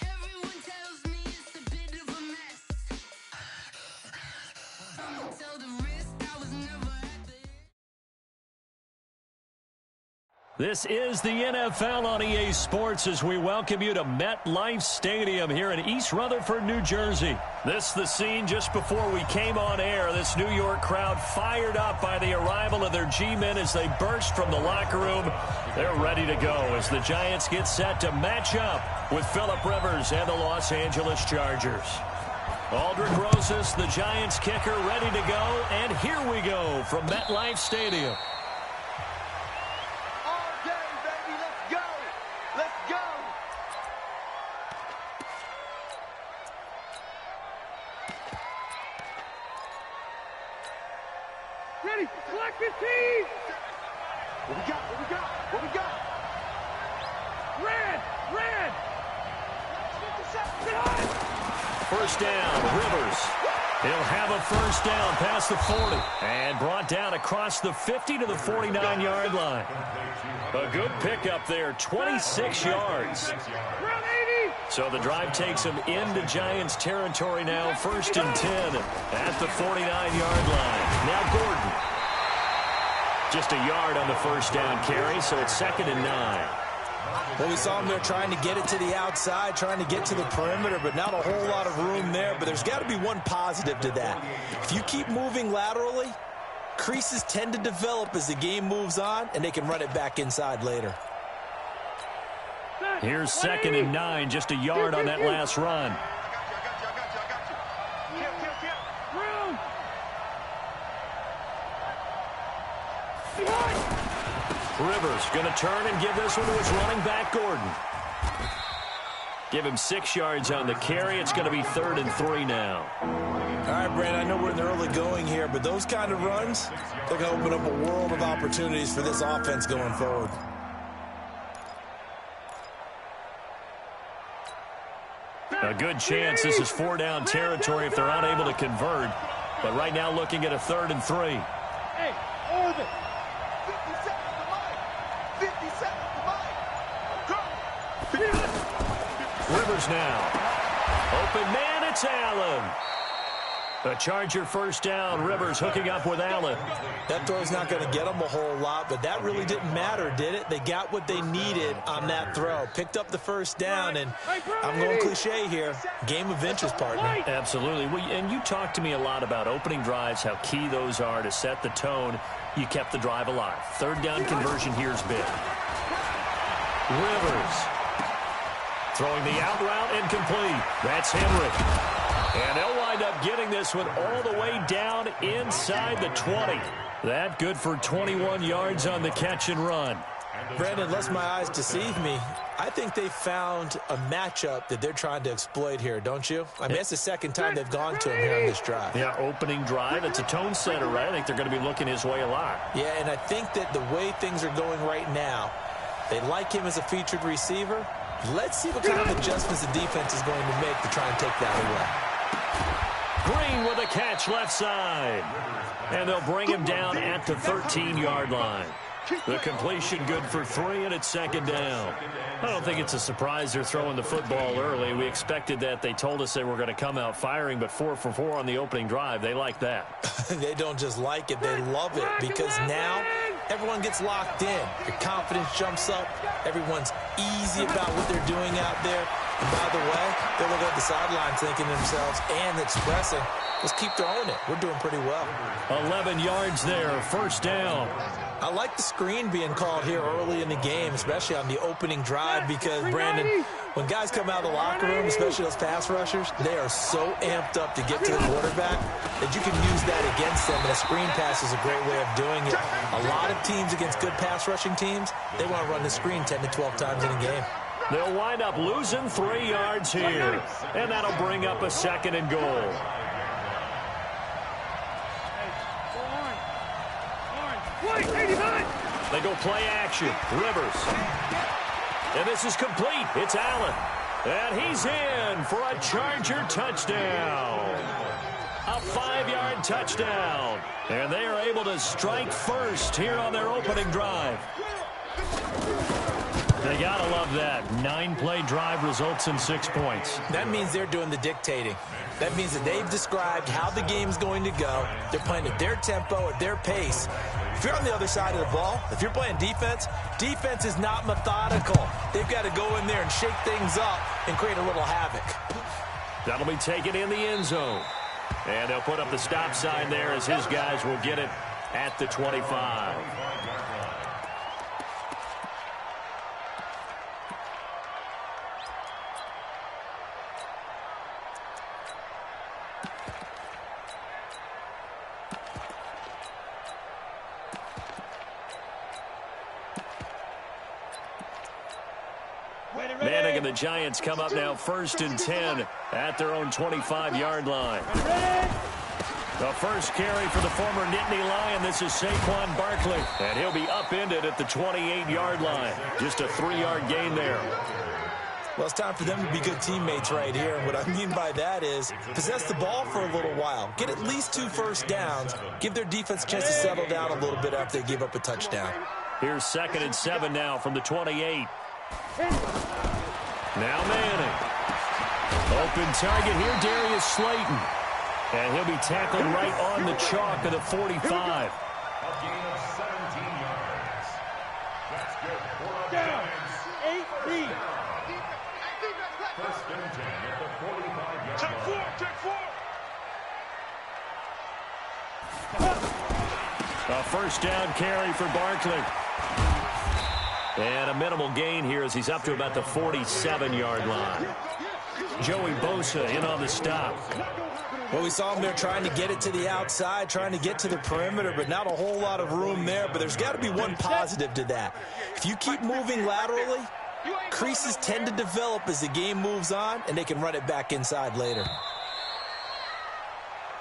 Everyone tells me it's a bit of a mess. I'ma tell the risk I was never at the end. This is the NFL on EA Sports as we welcome you to MetLife Stadium here in East Rutherford, New Jersey. This is the scene just before we came on air. This New York crowd fired up by the arrival of their G-men as they burst from the locker room. They're ready to go as the Giants get set to match up with Phillip Rivers and the Los Angeles Chargers. Aldrick Rosas, the Giants kicker, ready to go. And here we go from MetLife Stadium. Ready, select 15! What we got? What we got? What we got? Red! Red! First down, Rivers. He'll have a first down past the 40 and brought down across the 50 to the 49-yard line. A good pickup there, 26 yards. Round 80! So the drive takes him into Giants territory now, first and 10 at the 49-yard line. Now Gordon. Just a yard on the first down carry, so it's 2nd and 9. Well, we saw him there trying to get it to the outside, trying to get to the perimeter, but not a whole lot of room there. But there's got to be one positive to that. If you keep moving laterally, creases tend to develop as the game moves on, and they can run it back inside later. Here's 2nd and 9, just a yard on that last run. I got you. Room! Rivers going to turn and give this one to his running back, Gordon. Give him 6 yards on the carry. It's going to be 3rd and 3 now. All right, Brandon, I know we're in the early going here, but those kind of runs, they're going to open up a world of opportunities for this offense going forward. A good chance this is 4-down territory if they're unable to convert. But right now looking at a 3rd and 3. Hey, orbit! 50 seconds to Mike. 50 seconds to Mike. Go. Rivers now. Open man, it's Allen. A Charger first down. Rivers hooking up with Allen. That throw's not going to get them a whole lot, but that really didn't matter, did it? They got what they needed on that throw. Picked up the first down, and I'm going cliche here. Game of inches, partner. Absolutely. And you talked to me a lot about opening drives, how key those are to set the tone. You kept the drive alive. 3rd down conversion here's big. Rivers throwing the out route incomplete. That's Henry. And they'll wind up getting this one all the way down inside the 20. That good for 21 yards on the catch and run. Brandon, unless my eyes deceive me, I think they found a matchup that they're trying to exploit here, don't you? I mean, it's the second time they've gone to him here on this drive. Yeah, opening drive. It's a tone setter, right? I think they're going to be looking his way a lot. Yeah, and I think that the way things are going right now, they like him as a featured receiver. Let's see what kind of adjustments the defense is going to make to try and take that away. Green with a catch left side. And they'll bring him down at the 13-yard line. The completion good for 3, and it's 2nd down. I don't think it's a surprise they're throwing the football early. We expected that. They told us they were going to come out firing, but 4 for 4 on the opening drive. They like that. They don't just like it, they love it, because now everyone gets locked in. Your confidence jumps up. Everyone's easy about what they're doing out there. And by the way, they're looking at the sidelines thinking to themselves and expressing, let's keep throwing it. We're doing pretty well. 11 yards there, first down. I like the screen being called here early in the game, especially on the opening drive, because, Brandon, when guys come out of the locker room, especially those pass rushers, they are so amped up to get to the quarterback that you can use that against them, and a screen pass is a great way of doing it. A lot of teams against good pass rushing teams, they want to run the screen 10 to 12 times in a game. They'll wind up losing 3 yards here, and that'll bring up a 2nd and goal. They go play action. Rivers. And this is complete. It's Allen. And he's in for a Charger touchdown. A 5-yard touchdown. And they are able to strike first here on their opening drive. They got to love that. 9-play drive results in 6 points. That means they're doing the dictating. That means that they've described how the game's going to go. They're playing at their tempo, at their pace. If you're on the other side of the ball, if you're playing defense, defense is not methodical. They've got to go in there and shake things up and create a little havoc. That'll be taken in the end zone. And they'll put up the stop sign there as his guys will get it at the 25. Manning and the Giants come up now 1st and 10 at their own 25-yard line. The first carry for the former Nittany Lion. This is Saquon Barkley, and he'll be upended at the 28-yard line. Just a 3-yard gain there. Well, it's time for them to be good teammates right here. And what I mean by that is possess the ball for a little while. Get at least 2 first downs. Give their defense a chance to settle down a little bit after they give up a touchdown. Here's 2nd and 7 now from the 28. Now Manning. Open target here, Darius Slayton. And he'll be tackled right on the chalk of the 45. A gain of 17 yards. That's good for the Giants. 18. 1st and 10 at the 45-yard Check line. 4, check 4. A first down carry for Barkley. And a minimal gain here as he's up to about the 47-yard line. Joey Bosa in on the stop. Well, we saw him there trying to get it to the outside, trying to get to the perimeter, but not a whole lot of room there. But there's got to be one positive to that. If you keep moving laterally, creases tend to develop as the game moves on, and they can run it back inside later.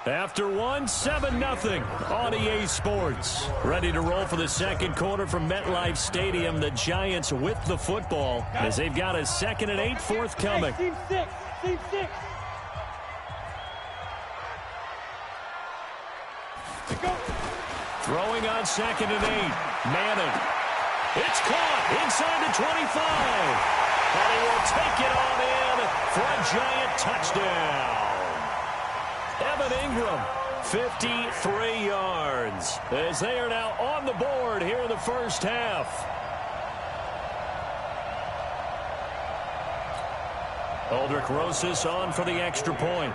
After one, 7-0 on EA Sports. Ready to roll for the second quarter from MetLife Stadium. The Giants with the football as they've got a 2nd and 8 forthcoming. Team 6. Team 6. Throwing on 2nd and 8. Manning. It's caught inside the 25. And he will take it on in for a Giant touchdown. Evan Ingram, 53 yards, as they are now on the board here in the first half. Aldrich Rosas on for the extra point.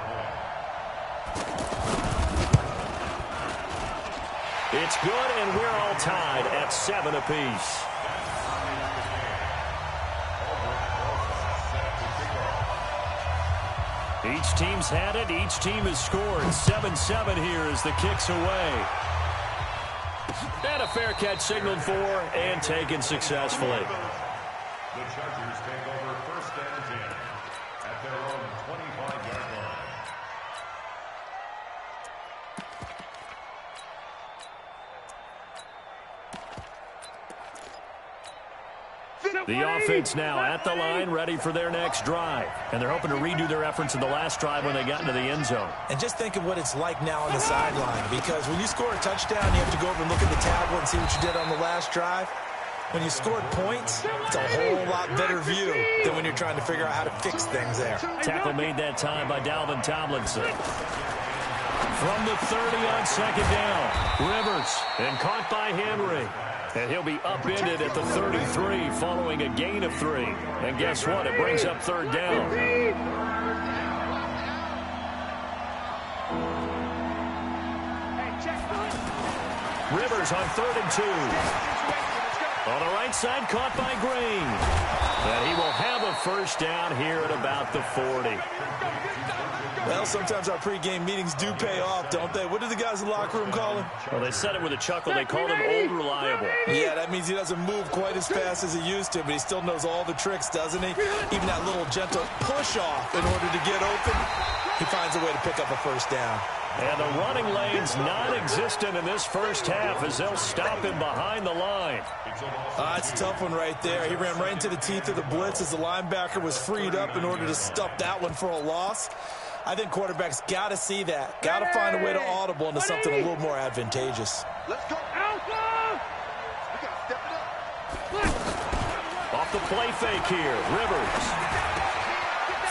It's good, and we're all tied at 7 apiece. Each team's had it. Each team has scored. 7-7 here as the kick's away. And a fair catch signaled for and taken successfully. The Chargers take over 1st and 10 at their own 25-yard line. The offense now at the line, ready for their next drive. And they're hoping to redo their efforts in the last drive when they got into the end zone. And just think of what it's like now on the sideline, because when you score a touchdown, you have to go over and look at the tablet and see what you did on the last drive. When you scored points, it's a whole lot better view than when you're trying to figure out how to fix things there. Tackle made that time by Dalvin Tomlinson. From the 30 on 2nd down, Rivers, and caught by Henry. And he'll be upended at the 33 following a gain of 3. And guess what? It brings up 3rd down. Rivers on 3rd and 2. On the right side, caught by Green. And he will have a first down here at about the 40. Well, sometimes our pregame meetings do pay off, don't they? What do the guys in the locker room call him? Well, they said it with a chuckle. They called him Old Reliable. Yeah, that means he doesn't move quite as fast as he used to, but he still knows all the tricks, doesn't he? Even that little gentle push-off in order to get open, he finds a way to pick up a first down. And the running lane's non-existent in this first half as they'll stop him behind the line. It's a tough one right there. He ran right into the teeth of the blitz as the linebacker was freed up in order to stuff that one for a loss. I think quarterbacks got to see that. Got to find a way to audible into something a little more advantageous. Let's go. Alpha! We got to step it up. Off the play fake here, Rivers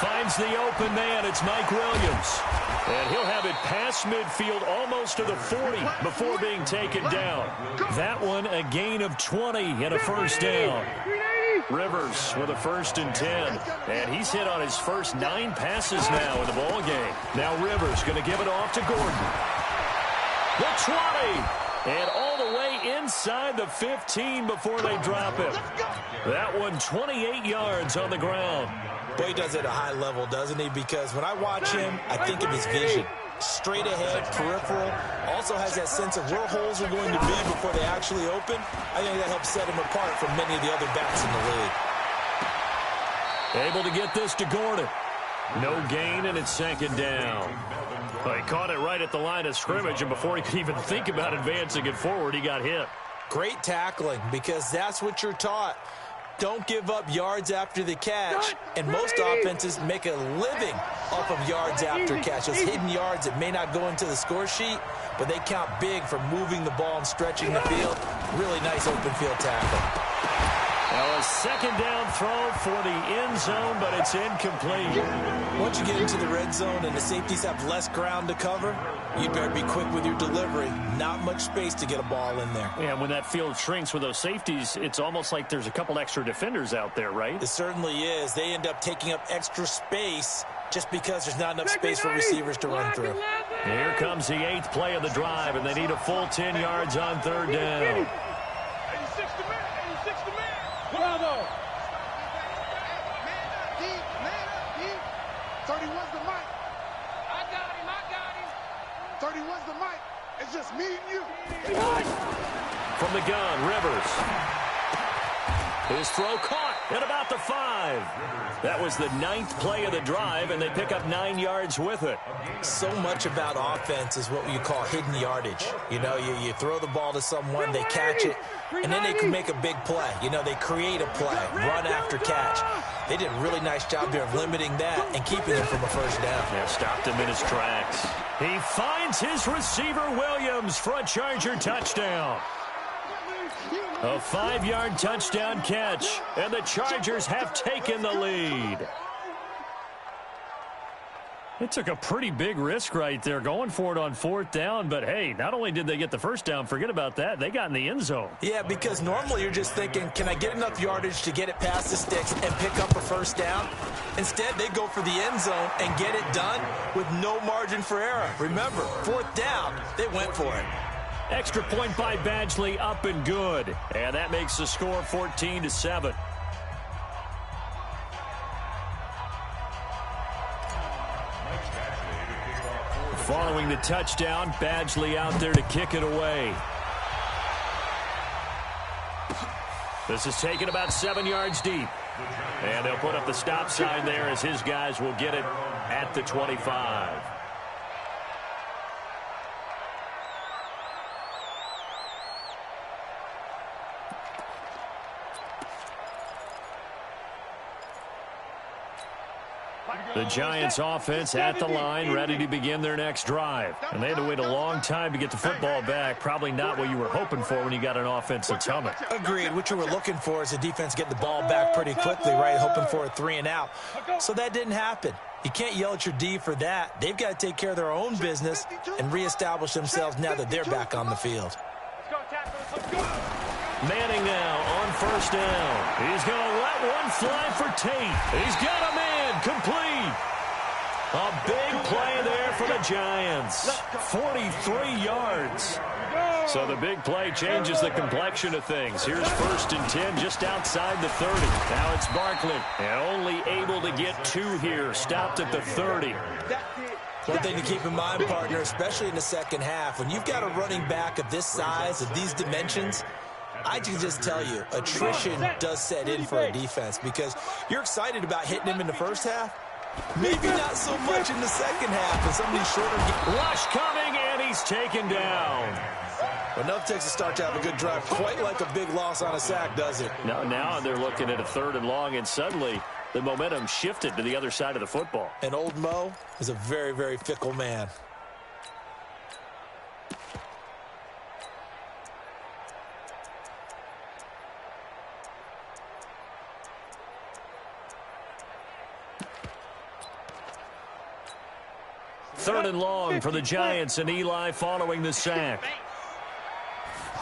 finds the open man. It's Mike Williams. And he'll have it past midfield almost to the 40 before being taken down. That one a gain of 20 and a first down. Rivers with a 1st and 10. And he's hit on his first 9 passes now in the ball game. Now Rivers going to give it off to Gordon. The 20. And all the way inside the 15 before they drop him. That one 28 yards on the ground. Boy, he does it at a high level, doesn't he? Because when I watch him, I think of his vision. Straight ahead, peripheral. Also has that sense of where holes are going to be before they actually open. I think that helps set him apart from many of the other backs in the league. Able to get this to Gordon. No gain, and it's 2nd down. Well, he caught it right at the line of scrimmage, and before he could even think about advancing it forward, he got hit. Great tackling, because that's what you're taught. Don't give up yards after the catch. And most offenses make a living off of yards after catch. Those hidden yards that may not go into the score sheet, but they count big for moving the ball and stretching the field. Really nice open field tackle. Now a 2nd down throw for the end zone, but it's incomplete. Once you get into the red zone and the safeties have less ground to cover, you better be quick with your delivery. Not much space to get a ball in there. Yeah, when that field shrinks with those safeties, it's almost like there's a couple extra defenders out there, right? It certainly is. They end up taking up extra space just because there's not enough space for receivers to run through. Here comes the 8th play of the drive, and they need a full 10 yards on 3rd down. 86 to man. 86 to man. Bravo! 31's the mic. I got him. 31's the mic. It's just me and you. From the gun, Rivers. His throw caught at about the 5. That was the 9th play of the drive, and they pick up 9 yards with it. So much about offense is what you call hidden yardage. You know, you throw the ball to someone, they catch it, and then they can make a big play. You know, they create a play, run after catch. They did a really nice job here of limiting that and keeping him from a first down. Yeah, stopped him in his tracks. He finds his receiver, Williams, for a Charger touchdown. A 5-yard touchdown catch, and the Chargers have taken the lead. It took a pretty big risk right there going for it on 4th down, but hey, not only did they get the first down, forget about that, they got in the end zone. Yeah, because normally you're just thinking, can I get enough yardage to get it past the sticks and pick up a first down? Instead, they go for the end zone and get it done with no margin for error. Remember, 4th down, they went for it. Extra point by Badgley, up and good. And that makes the score 14-7. Following the touchdown, Badgley out there to kick it away. This is taken about 7 yards deep. And they'll put up the stop sign there as his guys will get it at the 25. The Giants offense at the line, ready to begin their next drive. And they had to wait a long time to get the football back. Probably not what you were hoping for when you got an offense that's humming. Agreed. What you were looking for is the defense getting the ball back pretty quickly, right? Hoping for a 3 and out. So that didn't happen. You can't yell at your D for that. They've got to take care of their own business and reestablish themselves now that they're back on the field. Manning now on 1st down. He's going to let one fly for Tate. He's got a man complete. A big play there for the Giants. 43 yards. So the big play changes the complexion of things. Here's 1st and 10 just outside the 30. Now it's Barkley. And only able to get 2 here. Stopped at the 30. One thing to keep in mind, partner, especially in the second half, when you've got a running back of this size, of these dimensions, I can just tell you, attrition does set in for a defense because you're excited about hitting him in the first half. Maybe not so much in the second half and some of these shorter games. Rush coming, and he's taken down. But enough takes a start to have a good drive. Quite like a big loss on a sack, does it? Now they're looking at a 3rd and long, and suddenly the momentum shifted to the other side of the football. And old Mo is a very, very fickle man. Third and long for the Giants, and Eli following the sack.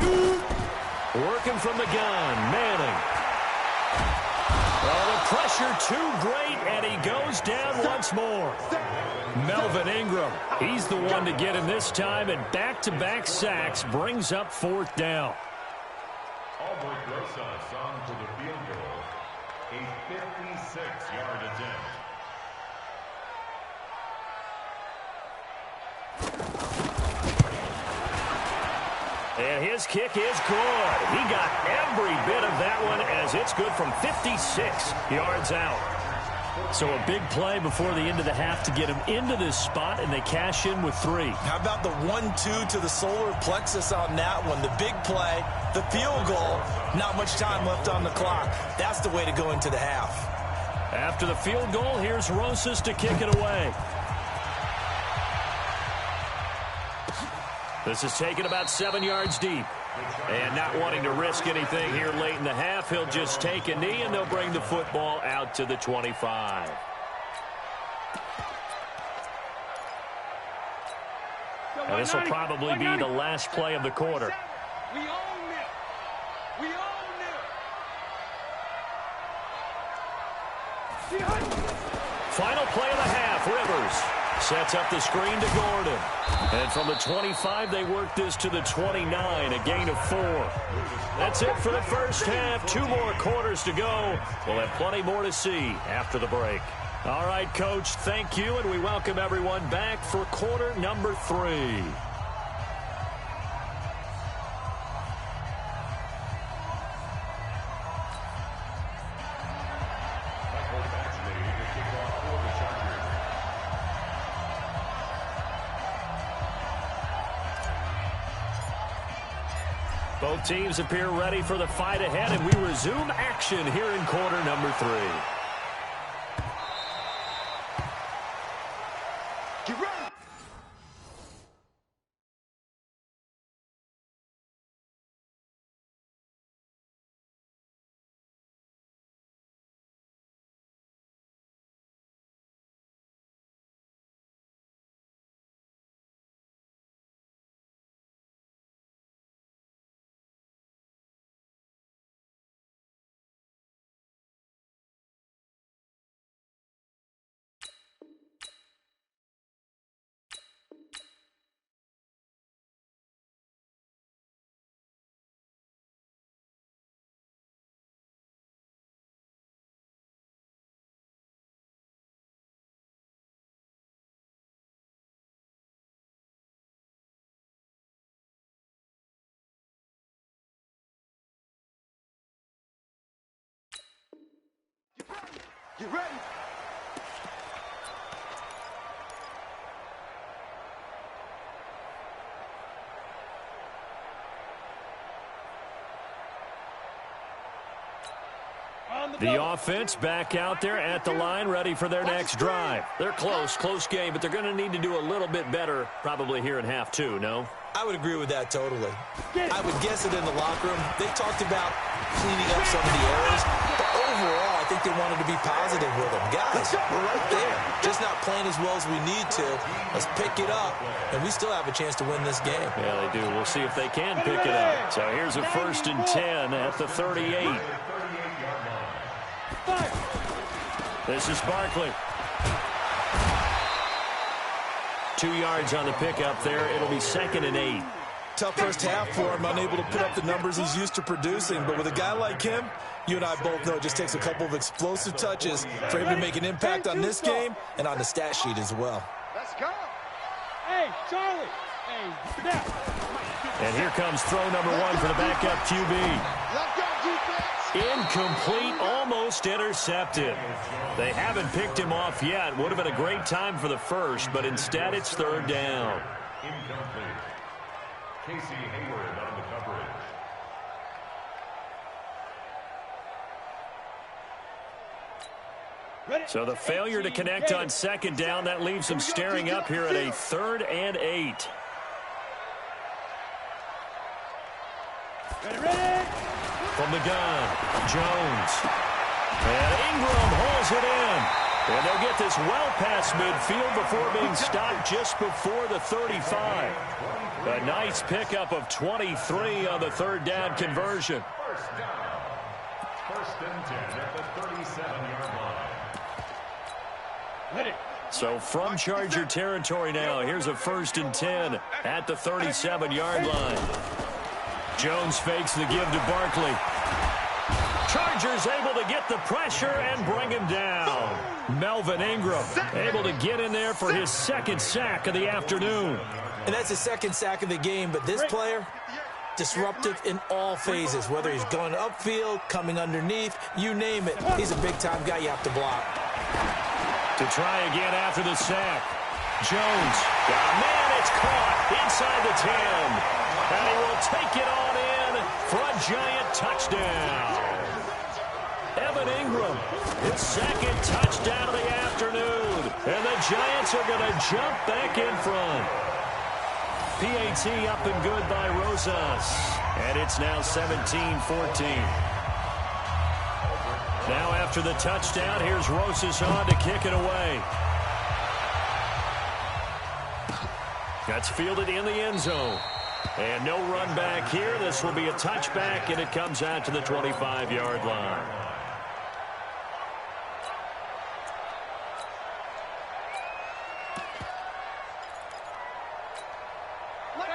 Working from the gun, Manning. Oh, the pressure too great, and he goes down once more. Melvin Ingram, he's the one to get him this time, and back-to-back sacks brings up 4th down. Albert Rosas on for the field goal. A 56-yard attempt. And his kick is good. He got every bit of that one as it's good from 56 yards out. So a big play before the end of the half to get him into this spot, and they cash in with 3. How about the 1-2 to the solar plexus on that one? The big play, the field goal, not much time left on the clock. That's the way to go into the half. After the field goal, here's Rosas to kick it away. This is taken about 7 yards deep. And not wanting to risk anything here late in the half, he'll just take a knee, and they'll bring the football out to the 25. And this will probably be the last play of the quarter. We own it. We own it. Final play of the half, Rivers sets up the screen to Gordon. And from the 25, they work this to the 29, a gain of 4. That's it for the first half. 2 more quarters to go. We'll have plenty more to see after the break. All right, Coach, thank you, and we welcome everyone back for quarter number 3. Both teams appear ready for the fight ahead, and we resume action here in quarter number 3. Get ready. Get ready. The offense back out there at the line, ready for their next drive. They're close game, but they're going to need to do a little bit better probably here in half 2, no? I would agree with that totally. I would guess it in the locker room. They talked about cleaning up some of the errors, but overall, I think they wanted to be positive with them. Guys, we're right there. Just not playing as well as we need to. Let's pick it up, and we still have a chance to win this game. Yeah, they do. We'll see if they can pick it up. So here's a 1st and 10 at the 38. This is Barkley. 2 yards on the pickup there. It'll be 2nd and 8. Tough first half for him, unable to put up the numbers he's used to producing. But with a guy like him, you and I both know it just takes a couple of explosive touches for him to make an impact on this game and on the stat sheet as well. Let's go. Hey, Charlie. Hey, step. And here comes throw number 1 for the backup QB. Let's go, defense. Incomplete, almost intercepted. They haven't picked him off yet. Would have been a great time for the first, but instead it's 3rd down. Incomplete. Casey Hayward on the coverage. So the failure to connect on 2nd down, that leaves them staring up here at a 3rd and 8. Ready. From the gun, Jones. And Ingram hauls it in. And they'll get this well past midfield before being stopped just before the 35. A nice pickup of 23 on the 3rd down conversion. First down. 1st and 10 at the 37-yard line. So from Charger territory now, here's a 1st and 10 at the 37-yard line. Jones fakes the give to Barkley. Chargers able to get the pressure and bring him down. Melvin Ingram able to get in there for his 2nd sack of the afternoon. And that's his 2nd sack of the game, but this player, disruptive in all phases, whether he's going upfield, coming underneath, you name it. He's a big-time guy you have to block. To try again after the sack. Jones. Man, it's caught inside the 10. And he will take it on in for a giant touchdown. Evan Ingram, his 2nd touchdown of the afternoon. And the Giants are going to jump back in front. PAT up and good by Rosas. And it's now 17-14. Now after the touchdown, here's Rosas on to kick it away. That's fielded in the end zone. And no run back here. This will be a touchback, and it comes out to the 25-yard line.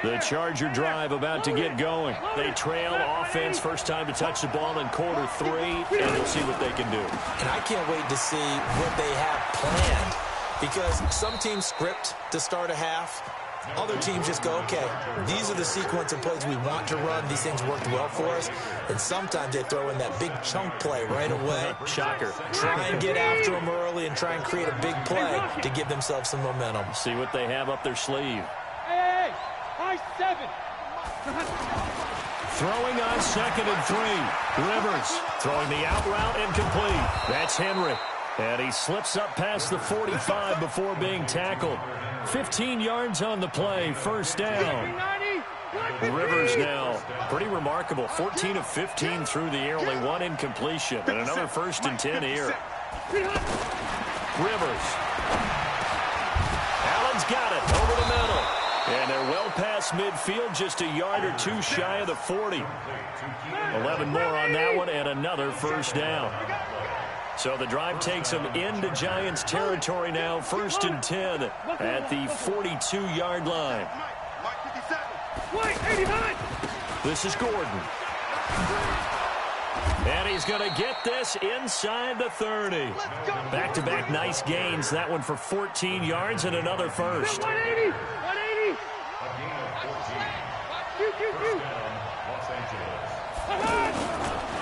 The Charger drive about to get going. They trail offense, first time to touch the ball in quarter 3, and we'll see what they can do. And I can't wait to see what they have planned, because some teams script to start a half. Other teams just go, okay, these are the sequence of plays we want to run. These things worked well for us. And sometimes they throw in that big chunk play right away. Shocker. Try and get after them early and try and create a big play to give themselves some momentum. See what they have up their sleeve. Hey, high 7. Throwing on 2nd and 3. Rivers throwing the out route incomplete. That's Henry. And he slips up past the 45 before being tackled. 15 yards on the play, 1st down. Rivers now, pretty remarkable. 14 of 15 through the air, only 1 incompletion. And another 1st and 10 here. Rivers. Allen's got it over the middle. And they're well past midfield, just a yard or 2 shy of the 40. 11 more on that one, and another 1st down. So the drive takes them into Giants territory now, 1st and 10 at the 42-yard line. This is Gordon. And he's going to get this inside the 30. Back-to-back nice gains. That one for 14 yards and another 1st. 180.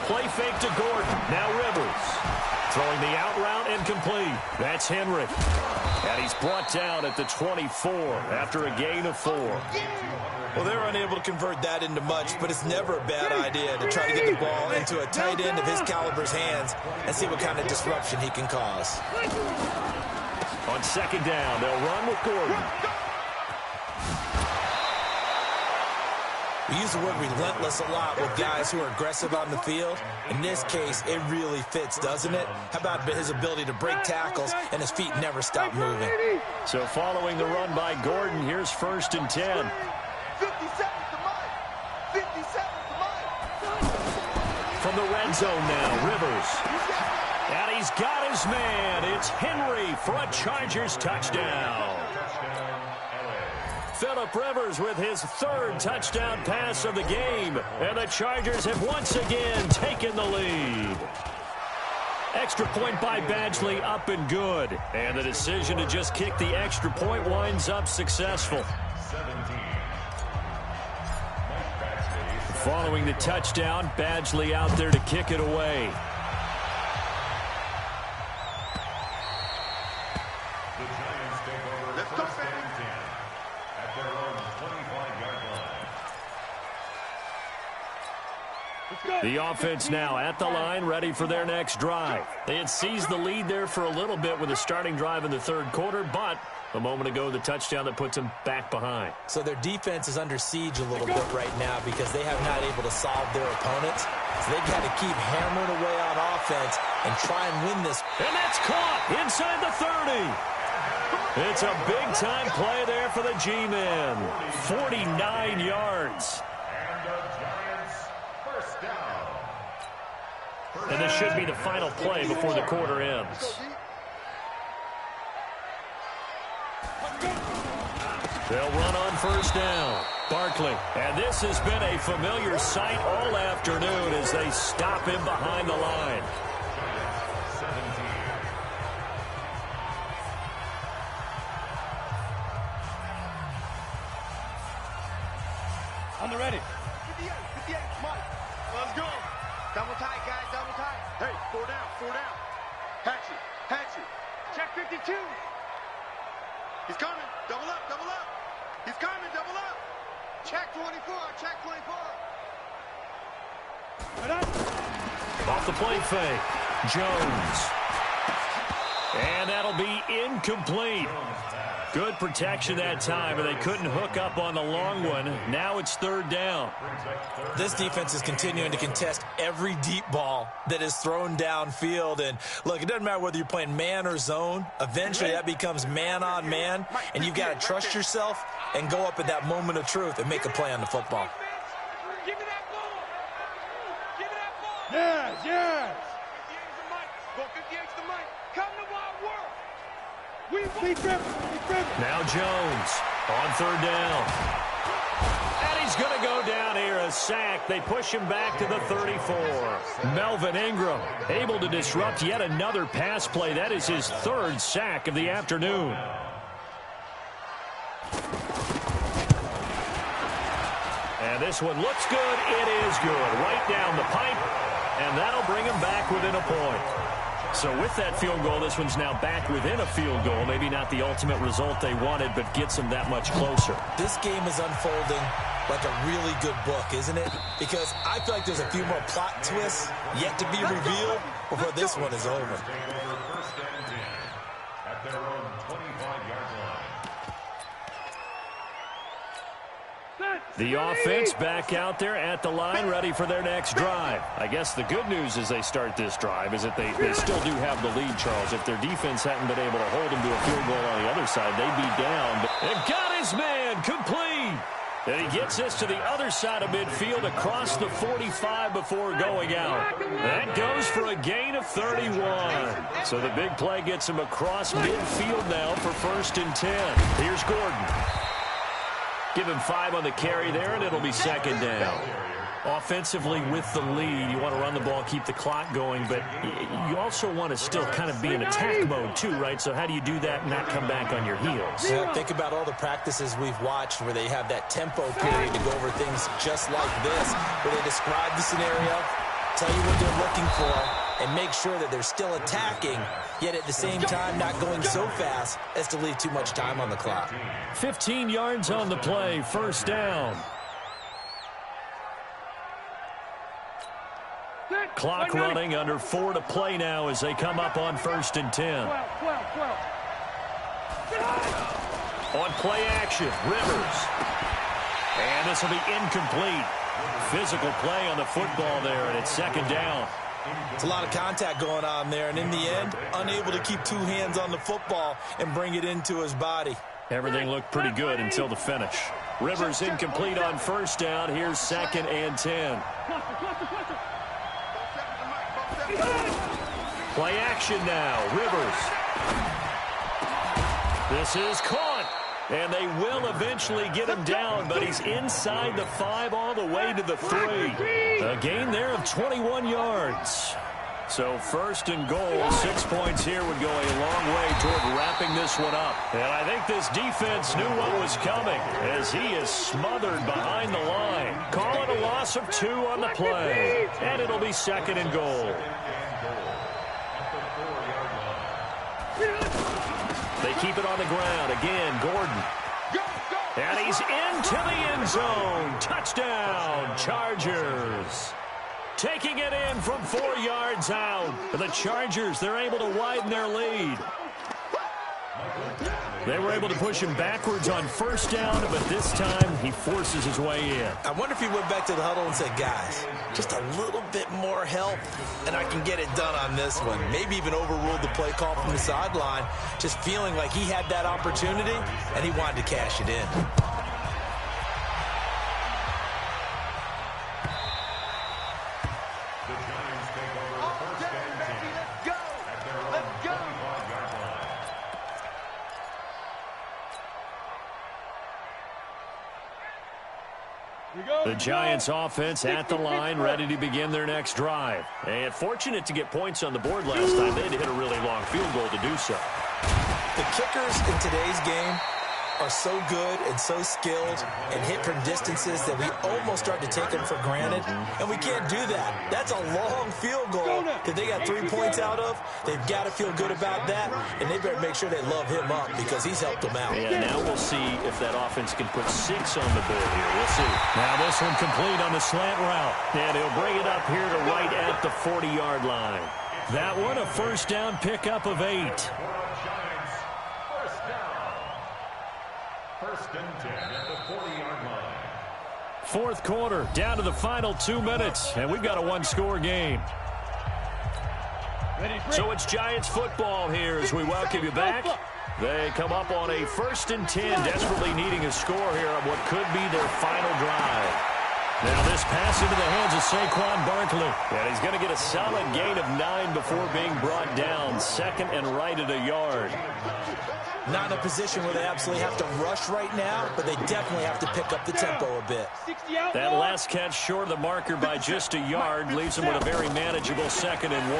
Play fake to Gordon. Now Rivers. Throwing the out route incomplete. That's Henry. And he's brought down at the 24 after a gain of 4. Well, they're unable to convert that into much, but it's never a bad idea to try to get the ball into a tight end of his caliber's hands and see what kind of disruption he can cause. On 2nd down, they'll run with Gordon. We use the word relentless a lot with guys who are aggressive on the field. In this case, it really fits, doesn't it? How about his ability to break tackles and his feet never stop moving? So following the run by Gordon, here's 1st and 10. 50 seconds to Mike. 50 seconds to Mike. From the red zone now, Rivers. And he's got his man. It's Henry for a Chargers touchdown. Phillip Rivers with his third touchdown pass of the game. And the Chargers have once again taken the lead. Extra point by Badgley, up and good. And the decision to just kick the extra point winds up successful. 17. Following the touchdown, Badgley out there to kick it away. The Giants take over first and 10 at their own 25-yard line. The offense now at the line, ready for their next drive. They had seized the lead there for a little bit with a starting drive in the third quarter, but a moment ago, the touchdown that puts them back behind. So their defense is under siege a little bit right now because they have not able to solve their opponents. So they've got to keep hammering away on offense and try and win this. And that's caught inside the 30. It's a big-time play there for the G-men. 49 yards. And the Giants first down. And this should be the final play before the quarter ends. They'll run on first down. Barkley. And this has been a familiar sight all afternoon as they stop him behind the line. 17. On the ready. 58, Mike. Let's go. Double tight, guys, double tight. Hey, four down. Hatch it. Check 52. He's coming. Double up. He's coming. Double up. Check 24. Off the play fake. Jones. And that'll be incomplete. Good protection that time, but they couldn't hook up on the long one. Now it's third down. This defense is continuing to contest every deep ball that is thrown downfield. And look, it doesn't matter whether you're playing man or zone. Eventually that becomes man on man, and you've got to trust yourself and go up at that moment of truth and make a play on the football. Give me that ball. Yes. 58's the mic. Go 58's the mic. Come to my work. We driven. Now Jones on third down. And he's going to go down here, a sack. They push him back to the 34. Melvin Ingram able to disrupt yet another pass play. That is his third sack of the afternoon. And this one looks good. It is good. Right down the pipe. And that'll bring him back within a point. So with that field goal, this one's now back within a field goal. Maybe not the ultimate result they wanted, but gets them that much closer. This game is unfolding like a really good book, isn't it? Because I feel like there's a few more plot twists yet to be revealed before this one is over. Take over first and 10 at their own 25-yard line. The offense back out there at the line, ready for their next drive. I guess the good news as they start this drive is that they still do have the lead, Charles. If their defense hadn't been able to hold them to a field goal on the other side, they'd be down. And got his man complete. And he gets this to the other side of midfield across the 45 before going out. That goes for a gain of 31. So the big play gets him across midfield now for first and 10. Here's Gordon. Give him 5 on the carry there, and it'll be second down. Offensively with the lead, you want to run the ball, keep the clock going, but you also want to still kind of be in attack mode too, right? So how do you do that and not come back on your heels? Yeah, think about all the practices we've watched where they have that tempo period to go over things just like this, where they describe the scenario, tell you what they're looking for, and make sure that they're still attacking, yet at the same time not going so fast as to leave too much time on the clock. 15 yards on the play, first down. Clock running, under 4 to play now as they come up on first and 10. 12. On play action, Rivers. And this will be incomplete. Physical play on the football there, and it's second down. It's a lot of contact going on there, and in the end, unable to keep 2 hands on the football and bring it into his body. Everything looked pretty good until the finish. Rivers incomplete on first down. Here's second and 10. Play action now. Rivers. This is caught. And they will eventually get him down, but he's inside the 5 all the way to the 3. A gain there of 21 yards. So first and goal, 6 points here would go a long way toward wrapping this one up. And I think this defense knew what was coming as he is smothered behind the line. Call it a loss of 2 on the play. And it'll be second and goal. They keep it on the ground. Again, Gordon. And he's into the end zone. Touchdown, Chargers. Taking it in from 4 yards out. The Chargers, they're able to widen their lead. They were able to push him backwards on first down, but this time he forces his way in. I wonder if he went back to the huddle and said, guys, just a little bit more help, and I can get it done on this one. Maybe even overruled the play call from the sideline, just feeling like he had that opportunity, and he wanted to cash it in. The Giants offense at the line, ready to begin their next drive. And fortunate to get points on the board last time. They had to hit a really long field goal to do so. The kickers in today's game are so good and so skilled and hit from distances that we almost start to take them for granted, and we can't do that. That's a long field goal that they got 3 points out of. They've got to feel good about that, and they better make sure they love him up because he's helped them out. Yeah, now we'll see if that offense can put 6 on the board here. We'll see. Now this one complete on the slant route, and he'll bring it up here to right at the 40-yard line. That one a first down pickup of 8. First and 10 at the 40-yard line. Fourth quarter, down to the final 2 minutes, and we've got a one-score game. So it's Giants football here as we welcome you back. They come up on a first and 10, desperately needing a score here on what could be their final drive. Now this pass into the hands of Saquon Barkley. And he's going to get a solid gain of 9 before being brought down. Second and right at a yard. Not in a position where they absolutely have to rush right now, but they definitely have to pick up the tempo a bit. That last catch short of the marker by just a yard leaves them with a very manageable second and 1.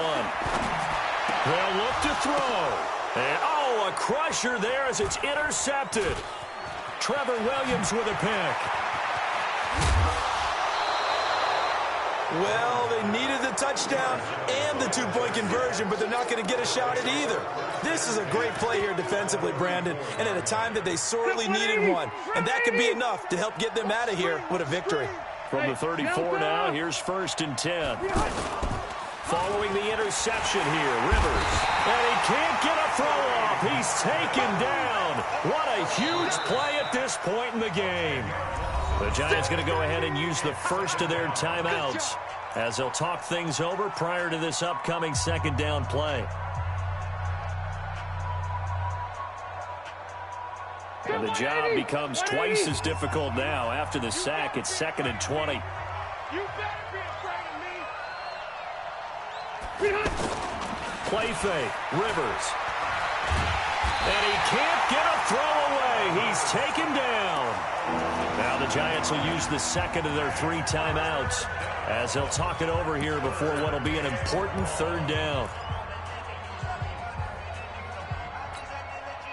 They'll look to throw. And, oh, a crusher there as it's intercepted. Trevor Williams with a pick. Well, they needed the touchdown and the two-point conversion, but they're not going to get a shot at either. This is a great play here defensively, Brandon, and at a time that they sorely needed one. And that could be enough to help get them out of here with a victory. From the 34 now, here's first and 10. Following the interception here, Rivers. And he can't get a throw off. He's taken down. What a huge play at this point in the game. The Giants going to go ahead and use the first of their timeouts as they'll talk things over prior to this upcoming second down play. And the job becomes twice as difficult now. After the sack, it's second and 20. You better be afraid of me. Play fake, Rivers. And he can't get a throw away. He's taken down. Now the Giants will use the second of their 3 timeouts as they'll talk it over here before what will be an important third down.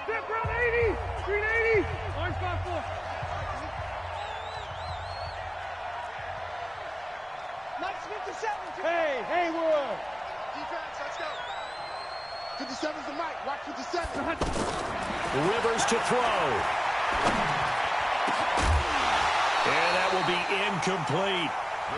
Step run 80, green 80, orange 5-4. Nice 57. Hey, Haywood. Defense, let's go. 57's the mic. Watch 57. Rivers to throw. And that will be incomplete.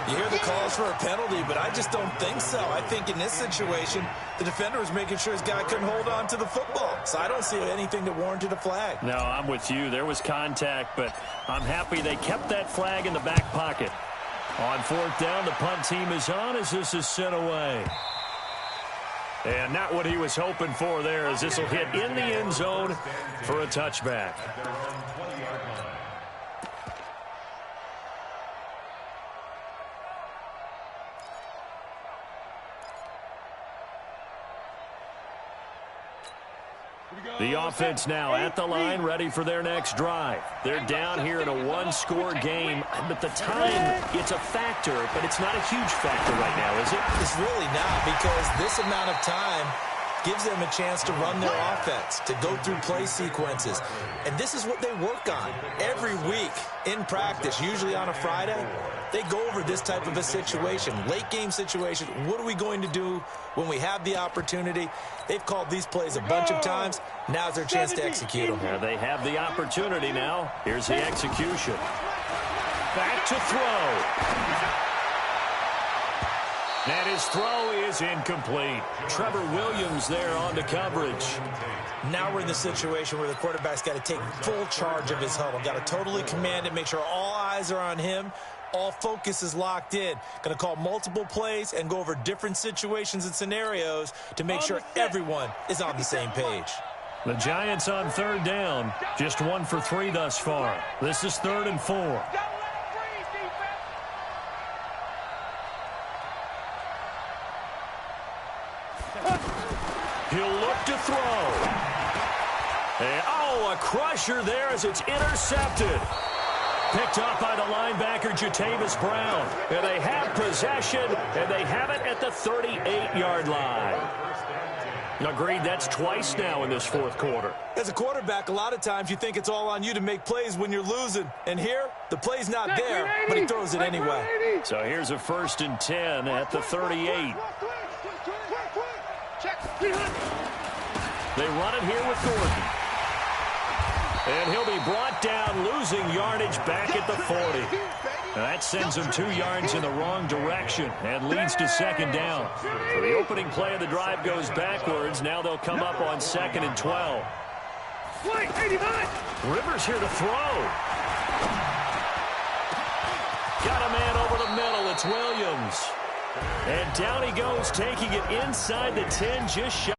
You hear the calls for a penalty, but I just don't think so. I think in this situation, the defender was making sure his guy couldn't hold on to the football. So I don't see anything that warranted a flag. No, I'm with you. There was contact, but I'm happy they kept that flag in the back pocket. On fourth down, the punt team is on as this is sent away. And not what he was hoping for there as this will hit in the end zone for a touchback. The offense now at the line, ready for their next drive. They're down here in a one-score game, but the time, it's a factor, but it's not a huge factor right now, is it? It's really not, because this amount of time gives them a chance to run their offense, to go through play sequences. And this is what they work on every week in practice, usually on a Friday. They go over this type of a situation, late-game situation. What are we going to do when we have the opportunity? They've called these plays a bunch of times. Now's their chance to execute them. Yeah, they have the opportunity now. Here's the execution. Back to throw. And his throw is incomplete. Trevor Williams there on the coverage. Now we're in the situation where the quarterback's got to take full charge of his huddle. Got to totally command it, make sure all eyes are on him. All focus is locked in. Going to call multiple plays and go over different situations and scenarios to make sure everyone is on the same page. The Giants on third down. Just 1 for 3 thus far. This is 3rd and 4. He'll look to throw. And, a crusher there as it's intercepted. Picked up by the linebacker, Jatavis Brown. And they have possession, and they have it at the 38-yard line. Agreed, that's twice now in this fourth quarter. As a quarterback, a lot of times you think it's all on you to make plays when you're losing. And here, the play's not there, but he throws it anyway. So here's a 1st and 10 at the 38. They run it here with Gordon. And he'll be brought down, losing yardage back at the 40. Now that sends him 2 yards in the wrong direction and leads to 2nd down. So the opening play of the drive goes backwards. Now they'll come up on 2nd and 12. Rivers here to throw. Got a man over the middle. It's Williams. And down he goes, taking it inside the 10, just shy.